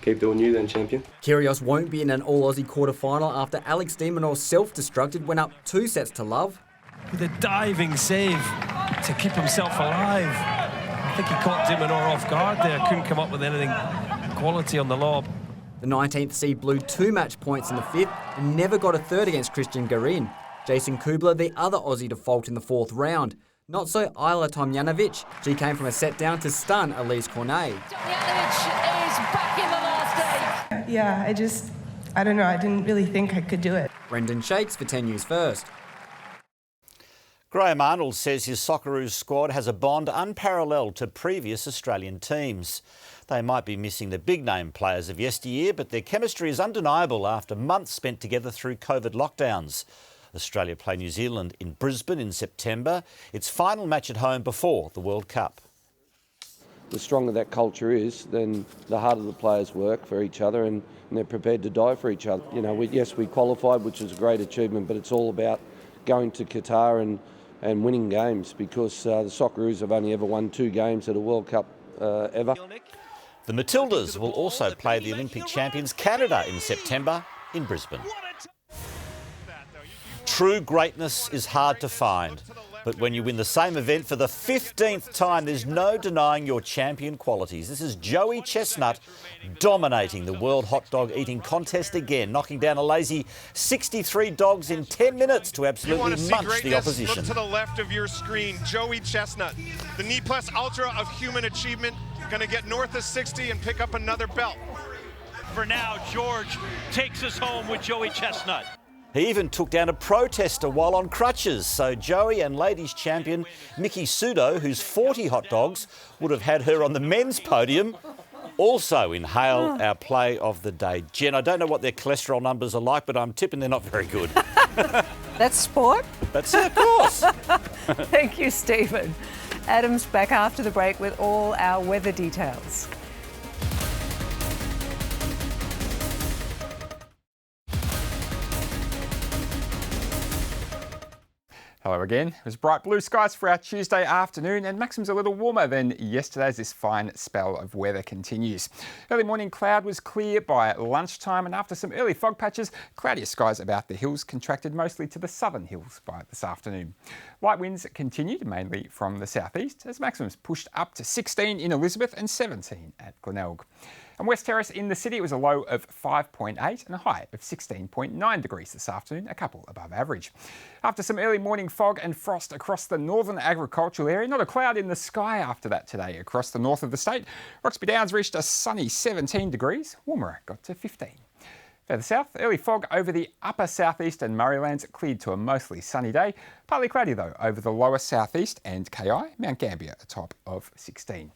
Keep doing you then, champion. Kyrgios won't be in an All-Aussie quarter-final after Alex de Minaur self-destructed when up 2-0. With a diving save to keep himself alive. I think he caught de Minaur off guard there, couldn't come up with anything quality on the lob. The 19th seed blew 2 match points in the 5th and never got a third against Christian Garin. Jason Kubler, the other Aussie to fault in the fourth round. Not so Isla Tomljanovic. She came from a set down to stun Elise Cornet. Tomljanovic is back in the last eight. Yeah, I don't know, I didn't really think I could do it. Brendan Shakes for 10 News First. Graham Arnold says his Socceroos squad has a bond unparalleled to previous Australian teams. They might be missing the big-name players of yesteryear, but their chemistry is undeniable after months spent together through COVID lockdowns. Australia play New Zealand in Brisbane in September, its final match at home before the World Cup. The stronger that culture is, then the harder the players work for each other and they're prepared to die for each other. You know, we qualified, which was a great achievement, but it's all about going to Qatar and winning games, because the Socceroos have only ever won 2 games at a World Cup ever. The Matildas will also play the Olympic champions Canada in September in Brisbane. True greatness is hard to find, but when you win the same event for the 15th time, there's no denying your champion qualities. This is Joey Chestnut dominating the World Hot Dog Eating Contest again, knocking down a lazy 63 dogs in 10 minutes to absolutely munch the opposition. Look to the left of your screen, Joey Chestnut, the Knee Plus Ultra of Human Achievement, going to get north of 60 and pick up another belt. For now, George takes us home with Joey Chestnut. He even took down a protester while on crutches, so Joey and ladies champion Mickey Sudo, whose 40 hot dogs would have had her on the men's podium, also inhale our play of the day. Jen, I don't know what their cholesterol numbers are like, but I'm tipping they're not very good. That's sport? That's it, of course. Thank you, Stephen. Adam's back after the break with all our weather details. Hello again. It was bright blue skies for our Tuesday afternoon and maximums a little warmer than yesterday as this fine spell of weather continues. Early morning cloud was clear by lunchtime, and after some early fog patches, cloudier skies about the hills contracted mostly to the southern hills by this afternoon. Light winds continued mainly from the southeast as maximums pushed up to 16 in Elizabeth and 17 at Glenelg. On West Terrace in the city, it was a low of 5.8 and a high of 16.9 degrees this afternoon, a couple above average. After some early morning fog and frost across the northern agricultural area, not a cloud in the sky after that today across the north of the state. Roxby Downs reached a sunny 17 degrees, Woomera got to 15. Further south, early fog over the upper southeast and Murraylands, cleared to a mostly sunny day. Partly cloudy though over the lower southeast and KI, Mount Gambier a top of 16.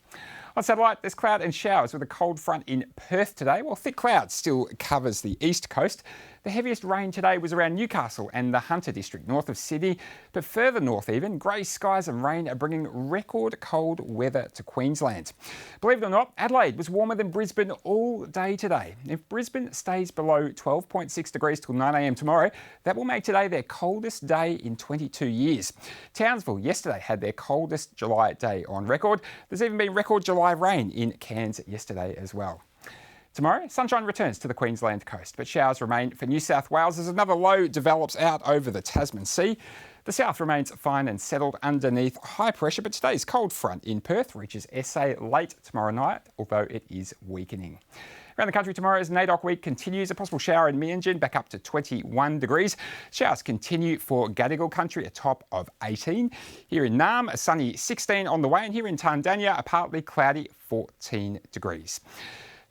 On satellite, there's cloud and showers with a cold front in Perth today, while thick cloud still covers the east coast. The heaviest rain today was around Newcastle and the Hunter district, north of Sydney. But further north even, grey skies and rain are bringing record cold weather to Queensland. Believe it or not, Adelaide was warmer than Brisbane all day today. If Brisbane stays below 12.6 degrees till 9 a.m. tomorrow, that will make today their coldest day in 22 years. Townsville yesterday had their coldest July day on record. There's even been record July rain in Cairns yesterday as well. Tomorrow, sunshine returns to the Queensland coast, but showers remain for New South Wales as another low develops out over the Tasman Sea. The south remains fine and settled underneath high pressure, but today's cold front in Perth reaches SA late tomorrow night, although it is weakening. Around the country tomorrow as NAIDOC week continues, a possible shower in Meanjin back up to 21 degrees. Showers continue for Gadigal country, a top of 18. Here in Naarm, a sunny 16 on the way, and here in Tandanya, a partly cloudy 14 degrees.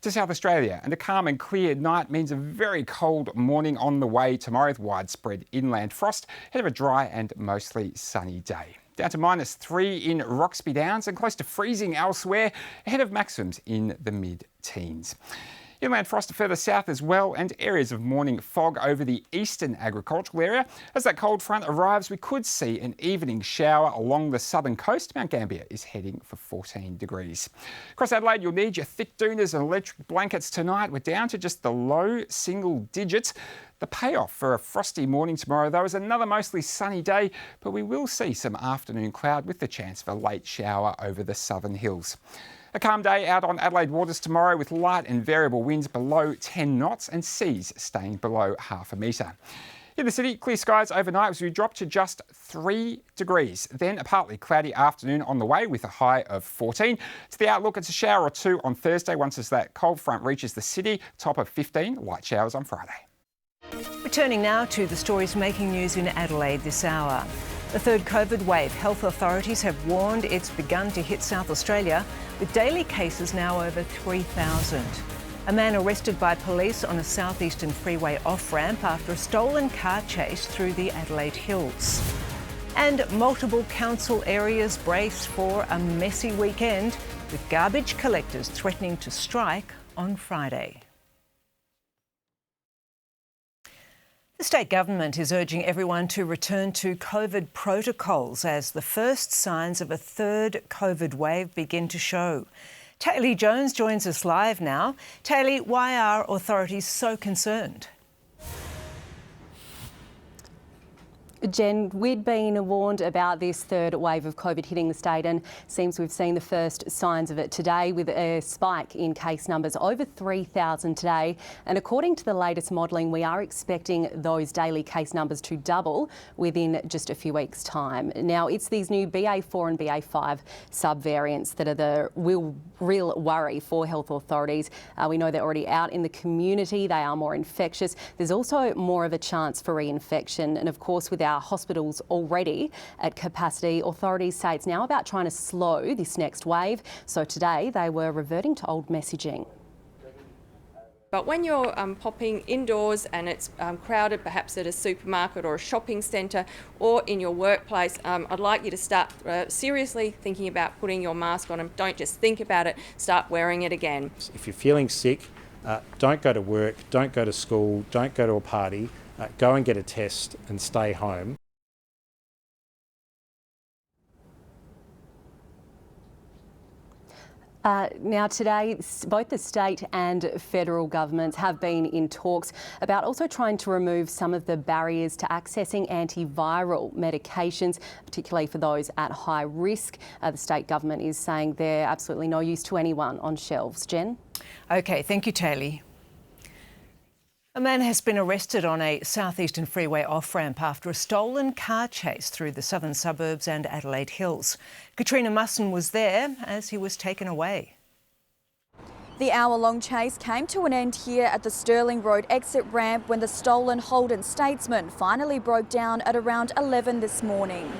To South Australia, and a calm and clear night means a very cold morning on the way tomorrow with widespread inland frost ahead of a dry and mostly sunny day. Down to -3 in Roxby Downs and close to freezing elsewhere ahead of maximums in the mid-teens. Inland frost further south as well, and areas of morning fog over the eastern agricultural area. As that cold front arrives, we could see an evening shower along the southern coast. Mount Gambier is heading for 14 degrees. Across Adelaide, you'll need your thick doonas and electric blankets tonight. We're down to just the low single digits. The payoff for a frosty morning tomorrow, though, is another mostly sunny day, but we will see some afternoon cloud with the chance for a late shower over the southern hills. A calm day out on Adelaide waters tomorrow with light and variable winds below 10 knots and seas staying below ½ a metre. In the city, clear skies overnight as we drop to just 3 degrees. Then a partly cloudy afternoon on the way with a high of 14. To the outlook, it's a shower or two on Thursday once as that cold front reaches the city, top of 15, light showers on Friday. Returning now to the stories making news in Adelaide this hour. The third COVID wave, health authorities have warned it's begun to hit South Australia, with daily cases now over 3,000. A man arrested by police on a southeastern freeway off-ramp after a stolen car chase through the Adelaide Hills. And multiple council areas brace for a messy weekend, with garbage collectors threatening to strike on Friday. The state government is urging everyone to return to COVID protocols as the first signs of a third COVID wave begin to show. Taylor Jones joins us live now. Taylor, why are authorities so concerned? Jen, we'd been warned about this third wave of COVID hitting the state, and seems we've seen the first signs of it today with a spike in case numbers, over 3,000 today. And according to the latest modelling, we are expecting those daily case numbers to double within just a few weeks' time. Now, it's these new BA4 and BA5 subvariants that are the real worry for health authorities. We know they're already out in the community. They are more infectious. There's also more of a chance for reinfection. And of course, with our hospitals already at capacity, authorities say it's now about trying to slow this next wave. So today they were reverting to old messaging. But when you're popping indoors and it's crowded, perhaps at a supermarket or a shopping centre or in your workplace, I'd like you to start seriously thinking about putting your mask on, and don't just think about it, start wearing it again. If you're feeling sick, don't go to work, don't go to school, don't go to a party. Go and get a test and stay home. Now today, both the state and federal governments have been in talks about also trying to remove some of the barriers to accessing antiviral medications, particularly for those at high risk. The state government is saying they're absolutely no use to anyone on shelves. Jen? Okay, thank you, Taylor. A man has been arrested on a southeastern freeway off-ramp after a stolen car chase through the southern suburbs and Adelaide Hills. Katrina Musson was there as he was taken away. The hour-long chase came to an end here at the Stirling Road exit ramp when the stolen Holden Statesman finally broke down at around 11 this morning.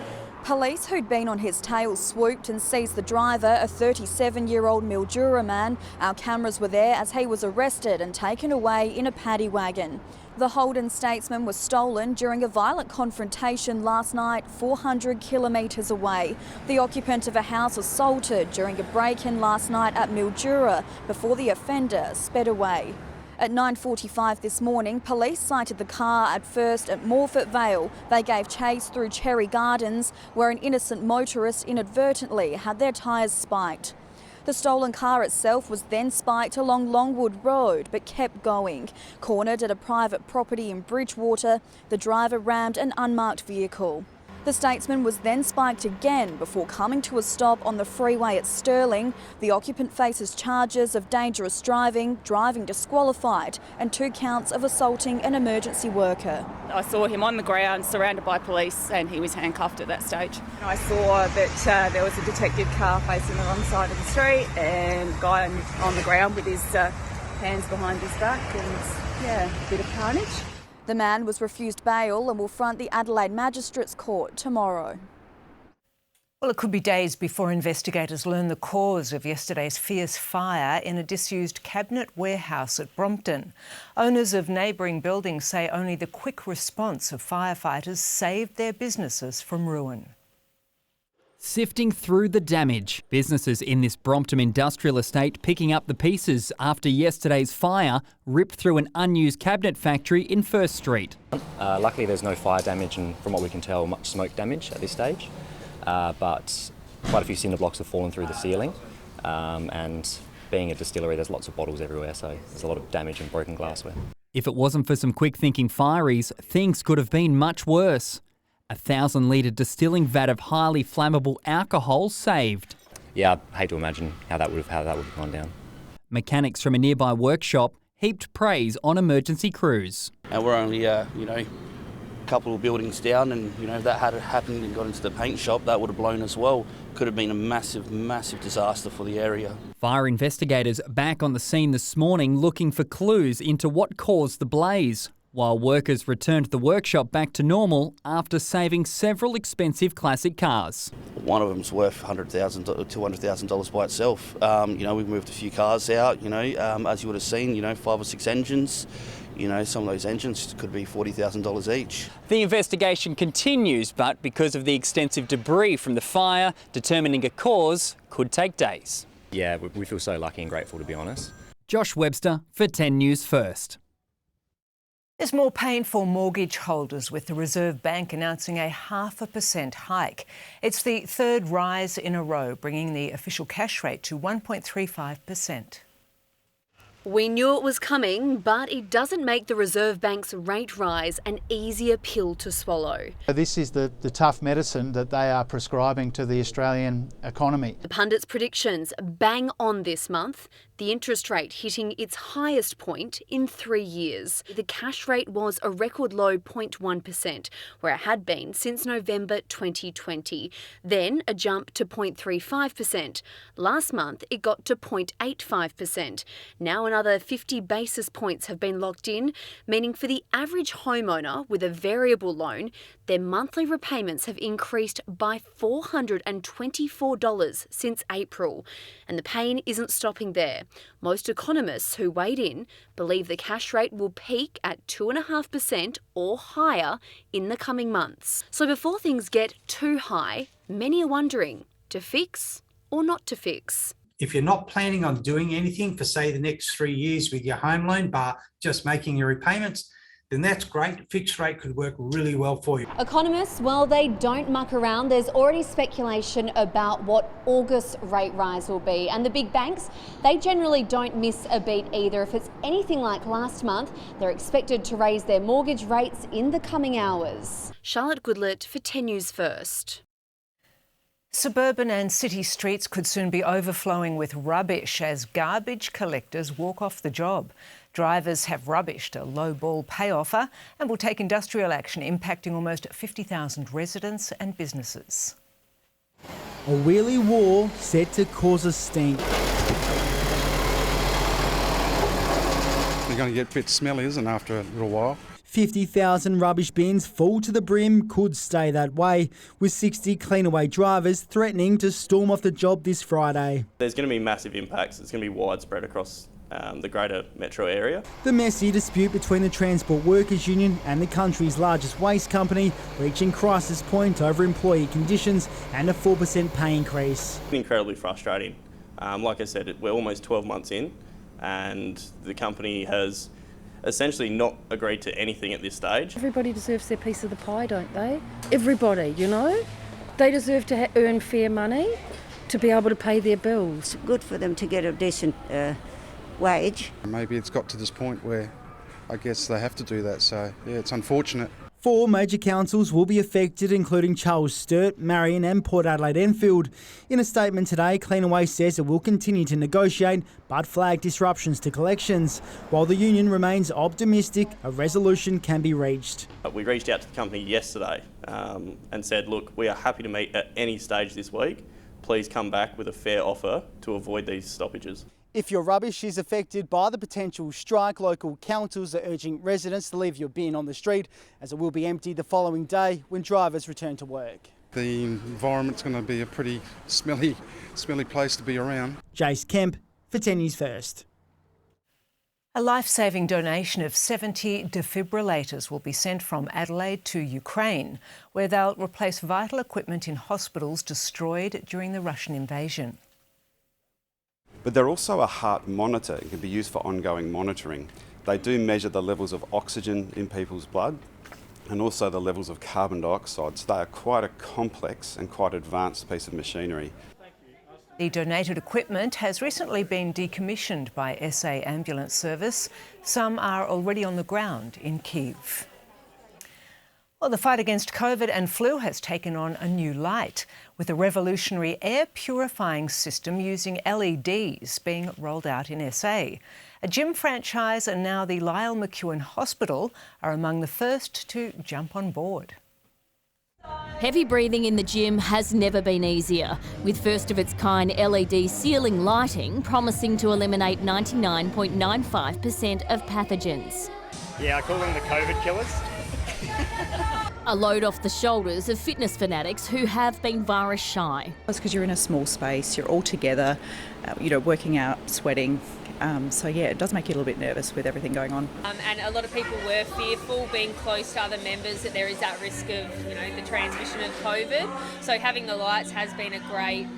Police who'd been on his tail swooped and seized the driver, a 37-year-old Mildura man. Our cameras were there as he was arrested and taken away in a paddy wagon. The Holden Statesman was stolen during a violent confrontation last night 400 kilometres away. The occupant of a house assaulted during a break-in last night at Mildura before the offender sped away. At 9:45 this morning, police sighted the car at first at Morfett Vale. They gave chase through Cherry Gardens, where an innocent motorist inadvertently had their tyres spiked. The stolen car itself was then spiked along Longwood Road, but kept going. Cornered at a private property in Bridgewater, the driver rammed an unmarked vehicle. The Statesman was then spiked again before coming to a stop on the freeway at Stirling. The occupant faces charges of dangerous driving, driving disqualified, and 2 counts of assaulting an emergency worker. I saw him on the ground surrounded by police and he was handcuffed at that stage. I saw that there was a detective car facing the wrong side of the street and a guy on the ground with his hands behind his back, and yeah, a bit of carnage. The man was refused bail and will front the Adelaide Magistrates Court tomorrow. Well, it could be days before investigators learn the cause of yesterday's fierce fire in a disused cabinet warehouse at Brompton. Owners of neighbouring buildings say only the quick response of firefighters saved their businesses from ruin. Sifting through the damage, businesses in this Brompton industrial estate picking up the pieces after yesterday's fire ripped through an unused cabinet factory in First Street. Luckily there's no fire damage and, from what we can tell, much smoke damage at this stage. But quite a few cinder blocks have fallen through the ceiling, and being a distillery there's lots of bottles everywhere, so there's a lot of damage and broken glassware. If it wasn't for some quick-thinking fireys, things could have been much worse. A 1,000-litre distilling vat of highly flammable alcohol saved. Yeah, I hate to imagine how that would have gone down. Mechanics from a nearby workshop heaped praise on emergency crews. And we're only, a couple of buildings down, and if that had happened and got into the paint shop, that would have blown as well. Could have been a massive, massive disaster for the area. Fire investigators back on the scene this morning looking for clues into what caused the blaze. while workers returned the workshop back to normal after saving several expensive classic cars. One of them's worth $100,000 or $200,000 by itself. We've moved a few cars out, as you would have seen, 5 or 6 engines. Some of those engines could be $40,000 each. The investigation continues, but because of the extensive debris from the fire, determining a cause could take days. Yeah, we feel so lucky and grateful, to be honest. Josh Webster for 10 News First. There's more pain for mortgage holders, with the Reserve Bank announcing a 0.5% hike. It's the third rise in a row, bringing the official cash rate to 1.35%. We knew it was coming, but it doesn't make the Reserve Bank's rate rise an easier pill to swallow. This is the tough medicine that they are prescribing to the Australian economy. The pundits' predictions bang on this month, the interest rate hitting its highest point in 3 years. The cash rate was a record low 0.1%, where it had been since November 2020. Then a jump to 0.35%. Last month it got to 0.85%. Now another 50 basis points have been locked in, meaning for the average homeowner with a variable loan, their monthly repayments have increased by $424 since April. And the pain isn't stopping there. Most economists who weighed in believe the cash rate will peak at 2.5% or higher in the coming months. So before things get too high, many are wondering, to fix or not to fix? If you're not planning on doing anything for, say, the next 3 years with your home loan, but just making your repayments, then that's great. Fixed rate could work really well for you. Economists, well, they don't muck around. There's already speculation about what August rate rise will be. And the big banks, they generally don't miss a beat either. If it's anything like last month, they're expected to raise their mortgage rates in the coming hours. Charlotte Goodlett for 10 News First. Suburban and city streets could soon be overflowing with rubbish as garbage collectors walk off the job. Drivers have rubbished a low-ball pay offer and will take industrial action impacting almost 50,000 residents and businesses. A wheelie war set to cause a stink. You're going to get a bit smelly, isn't it, after a little while? 50,000 rubbish bins full to the brim could stay that way, with 60 cleanaway drivers threatening to storm off the job this Friday. There's going to be massive impacts. It's going to be widespread across the greater metro area. The messy dispute between the Transport Workers Union and the country's largest waste company reaching crisis point over employee conditions and a 4% pay increase. Incredibly frustrating. Like I said, we're almost 12 months in and the company has essentially not agreed to anything at this stage. Everybody deserves their piece of the pie, don't they? Everybody, They deserve to earn fair money to be able to pay their bills. Good for them to get a decent wage. Maybe it's got to this point where I guess they have to do that, so yeah, it's unfortunate. 4 major councils will be affected, including Charles Sturt, Marion and Port Adelaide Enfield. In a statement today, Cleanaway says it will continue to negotiate but flag disruptions to collections, while the union remains optimistic a resolution can be reached. We reached out to the company yesterday and said, look, we are happy to meet at any stage this week. Please come back with a fair offer to avoid these stoppages. If your rubbish is affected by the potential strike, local councils are urging residents to leave your bin on the street, as it will be empty the following day when drivers return to work. The environment's going to be a pretty smelly place to be around. Jace Kemp for 10 News First. A life-saving donation of 70 defibrillators will be sent from Adelaide to Ukraine, where they'll replace vital equipment in hospitals destroyed during the Russian invasion. But they're also a heart monitor. It can be used for ongoing monitoring. They do measure the levels of oxygen in people's blood and also the levels of carbon dioxide. So they are quite a complex and quite advanced piece of machinery. The donated equipment has recently been decommissioned by SA Ambulance Service. Some are already on the ground in Kyiv. Well, the fight against COVID and flu has taken on a new light, with a revolutionary air purifying system using LEDs being rolled out in SA. A gym franchise and now the Lyle McEwen Hospital are among the first to jump on board. Heavy breathing in the gym has never been easier, with first-of-its-kind LED ceiling lighting promising to eliminate 99.95% of pathogens. Yeah, I call them the COVID killers. A load off the shoulders of fitness fanatics who have been virus shy. It's because you're in a small space, you're all together, working out, sweating. So yeah, it does make you a little bit nervous with everything going on. And a lot of people were fearful being close to other members that there is that risk of, the transmission of COVID. So having the lights has been a great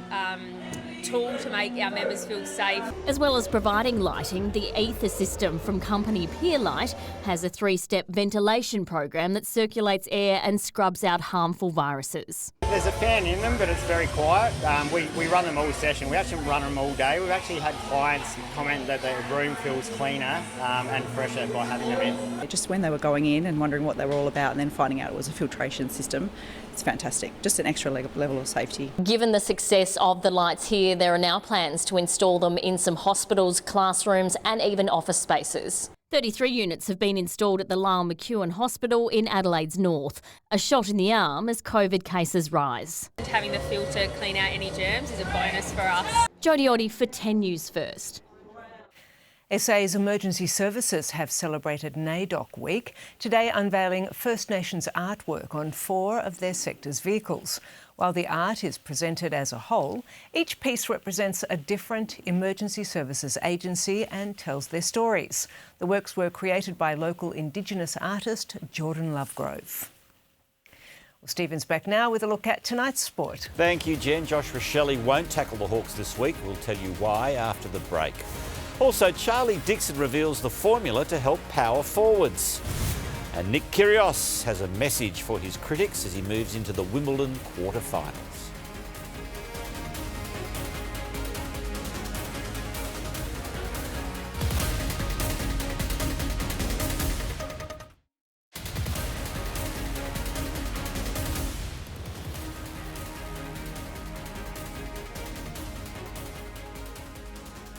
tool to make our members feel safe. As well as providing lighting, the Ether system from company Peerlight has a 3-step ventilation program that circulates air and scrubs out harmful viruses. There's a fan in them, but it's very quiet. We run them all session. We actually run them all day. We've actually had clients comment that the room feels cleaner and fresher by having them in. Just when they were going in and wondering what they were all about and then finding out it was a filtration system, it's fantastic. Just an extra level of safety. Given the success of the lights here, there are now plans to install them in some hospitals, classrooms and even office spaces. 33 units have been installed at the Lyle McEwen Hospital in Adelaide's north, a shot in the arm as COVID cases rise. Having the filter clean out any germs is a bonus for us. Jodie Oddie for 10 News First. SA's emergency services have celebrated NAIDOC Week, today unveiling First Nations artwork on 4 of their sector's vehicles. While the art is presented as a whole, each piece represents a different emergency services agency and tells their stories. The works were created by local Indigenous artist Jordan Lovegrove. Well, Stephen's back now with a look at tonight's sport. Thank you, Jen. Josh Rochelle won't tackle the Hawks this week. We'll tell you why after the break. Also, Charlie Dixon reveals the formula to help power forwards. And Nick Kyrgios has a message for his critics as he moves into the Wimbledon quarterfinals.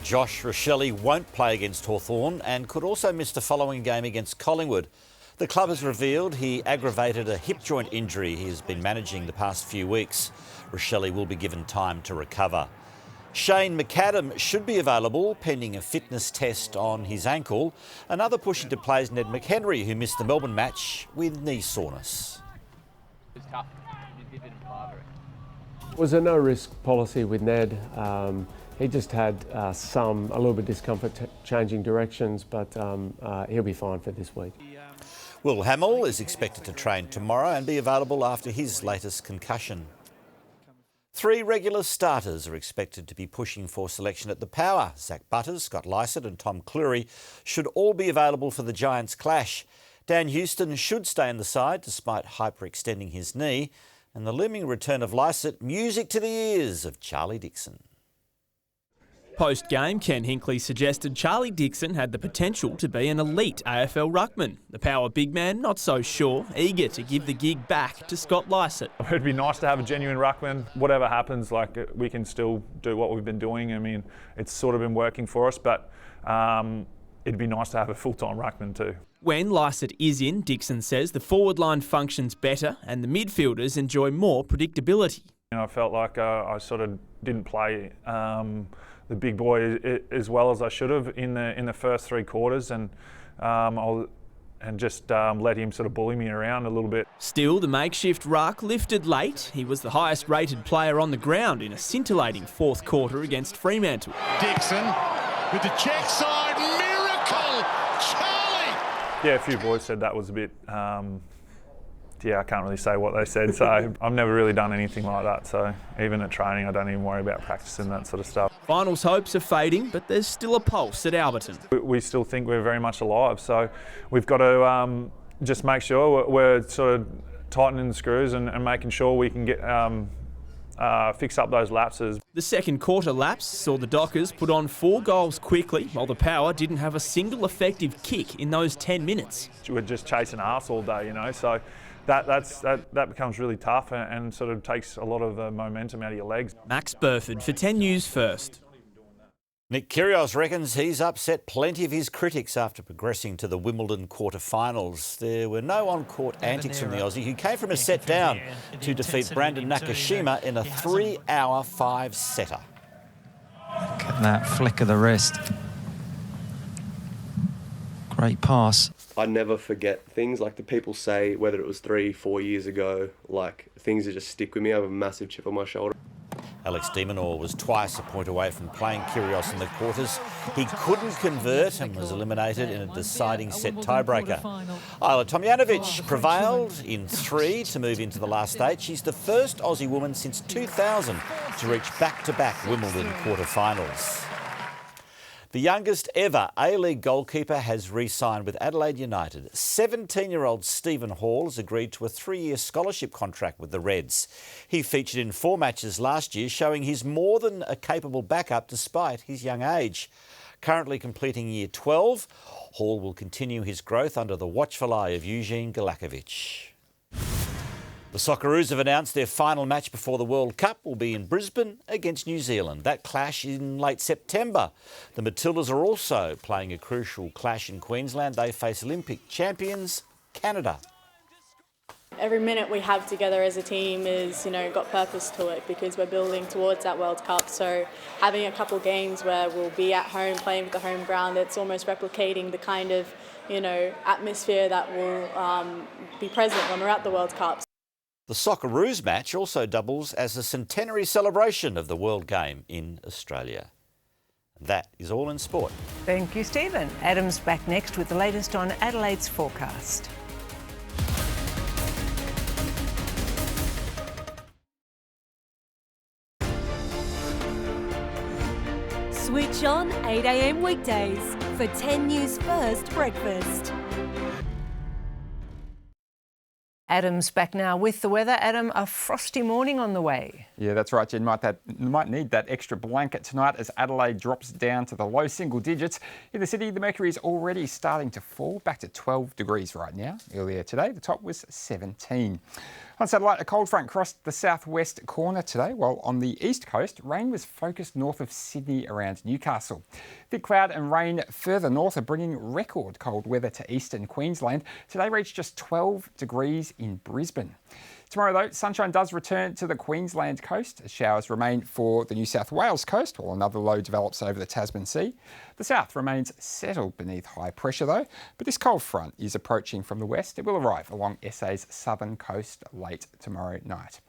Josh Rochelle won't play against Hawthorn and could also miss the following game against Collingwood. The club has revealed he aggravated a hip joint injury he has been managing the past few weeks. Rochelle will be given time to recover. Shane McAdam should be available pending a fitness test on his ankle. Another push into play is Ned McHenry, who missed the Melbourne match with knee soreness. It was a no-risk policy with Ned. He just had a little bit of discomfort changing directions, but he'll be fine for this week. Will Hamill is expected to train tomorrow and be available after his latest concussion. 3 regular starters are expected to be pushing for selection at the Power. Zach Butters, Scott Lycett and Tom Cleary should all be available for the Giants clash. Dan Houston should stay in the side despite hyperextending his knee. And the looming return of Lycett, music to the ears of Charlie Dixon. Post-game, Ken Hinkley suggested Charlie Dixon had the potential to be an elite AFL ruckman. The Power big man not so sure, eager to give the gig back to Scott Lycett. It'd be nice to have a genuine ruckman. Whatever happens, we can still do what we've been doing. I mean, it's sort of been working for us, but it'd be nice to have a full-time ruckman too. When Lycett is in, Dixon says the forward line functions better and the midfielders enjoy more predictability. I felt like I sort of didn't play the big boy as well as I should have in the first 3 quarters, and just let him sort of bully me around a little bit. Still, the makeshift ruck lifted late. He was the highest rated player on the ground in a scintillating 4th quarter against Fremantle. Dixon with the check side, miracle, Charlie! Yeah, a few boys said that was a bit, I can't really say what they said, so I've never really done anything like that, so even at training I don't even worry about practicing that sort of stuff. Finals hopes are fading, but there's still a pulse at Alberton. We still think we're very much alive, so we've got to just make sure we're sort of tightening the screws and making sure we can get fix up those lapses. The second quarter lapse saw the Dockers put on 4 goals quickly, while the Power didn't have a single effective kick in those 10 minutes. We're just chasing arse all day, so that becomes really tough and sort of takes a lot of the momentum out of your legs. Max Burford for 10 News First. Nick Kyrgios reckons he's upset plenty of his critics after progressing to the Wimbledon quarterfinals. There were no on-court antics from the Aussie, who came from a set down to defeat Brandon Nakashima in a 3-hour 5-setter. Look at that flick of the wrist. Great pass. I never forget things. Like the people say, whether it was 3-4 years ago, like things that just stick with me. I have a massive chip on my shoulder. Alex de Minaur was twice a point away from playing Kyrgios in the quarters. He couldn't convert and was eliminated in a deciding set tiebreaker. Ajla Tomljanovic prevailed in 3 to move into the last stage. She's the first Aussie woman since 2000 to reach back-to-back Wimbledon quarterfinals. The youngest ever A-League goalkeeper has re-signed with Adelaide United. 17-year-old Stephen Hall has agreed to a 3-year scholarship contract with the Reds. He featured in 4 matches last year, showing he's more than a capable backup despite his young age. Currently completing year 12, Hall will continue his growth under the watchful eye of Eugene Galakovic. The Socceroos have announced their final match before the World Cup will be in Brisbane against New Zealand. That clash in late September. The Matildas are also playing a crucial clash in Queensland. They face Olympic champions Canada. Every minute we have together as a team is, got purpose to it because we're building towards that World Cup. So having a couple games where we'll be at home playing with the home ground, it's almost replicating the kind of, atmosphere that will be present when we're at the World Cup. The Socceroos match also doubles as a centenary celebration of the World Game in Australia. That is all in sport. Thank you, Stephen. Adam's back next with the latest on Adelaide's forecast. Switch on 8 a.m. weekdays for 10 News First Breakfast. Adam's back now with the weather. Adam, a frosty morning on the way. Yeah, that's right, Jen. Might need that extra blanket tonight as Adelaide drops down to the low single digits. In the city, the mercury is already starting to fall, back to 12 degrees right now. Earlier today, the top was 17. On satellite, a cold front crossed the southwest corner today, while on the east coast, rain was focused north of Sydney around Newcastle. Thick cloud and rain further north are bringing record cold weather to eastern Queensland. Today reached just 12 degrees in Brisbane. Tomorrow, though, sunshine does return to the Queensland coast as showers remain for the New South Wales coast, while another low develops over the Tasman Sea. The south remains settled beneath high pressure, though, but this cold front is approaching from the west. It will arrive along SA's southern coast late tomorrow night.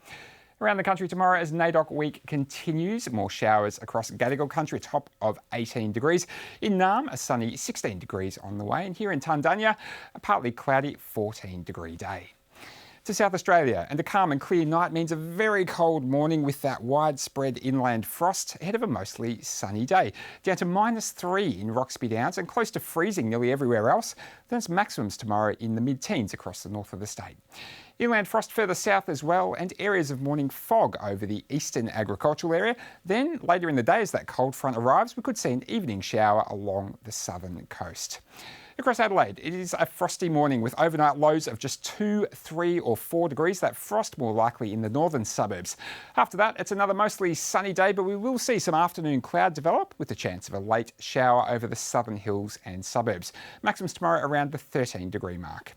Around the country tomorrow as NAIDOC week continues, more showers across Gadigal country, a top of 18 degrees. In Naarm, a sunny 16 degrees on the way, and here in Tundanya, a partly cloudy 14-degree day. To South Australia, and a calm and clear night means a very cold morning with that widespread inland frost ahead of a mostly sunny day. Down to -3 in Roxby Downs and close to freezing nearly everywhere else. There's maximums tomorrow in the mid-teens across the north of the state. Inland frost further south as well, and areas of morning fog over the eastern agricultural area. Then later in the day as that cold front arrives, we could see an evening shower along the southern coast. Across Adelaide, it is a frosty morning with overnight lows of just 2, 3 or 4 degrees. That frost more likely in the northern suburbs. After that, it's another mostly sunny day, but we will see some afternoon cloud develop with the chance of a late shower over the southern hills and suburbs. Maximums tomorrow around the 13-degree mark.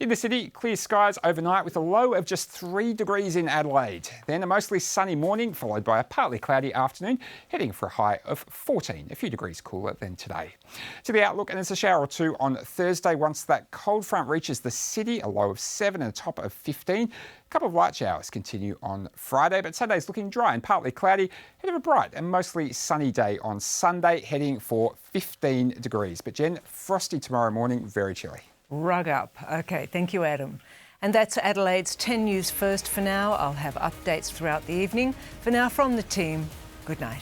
In the city, clear skies overnight with a low of just 3 degrees in Adelaide. Then a mostly sunny morning followed by a partly cloudy afternoon, heading for a high of 14, a few degrees cooler than today. To the outlook, and there's a shower or two on Thursday once that cold front reaches the city, a low of 7 and a top of 15. A couple of light showers continue on Friday, but Saturday's looking dry and partly cloudy, ahead of a bright and mostly sunny day on Sunday, heading for 15 degrees. But Jen, frosty tomorrow morning, very chilly. Rug up. OK, thank you, Adam. And that's Adelaide's 10 News First for now. I'll have updates throughout the evening. For now, from the team, good night.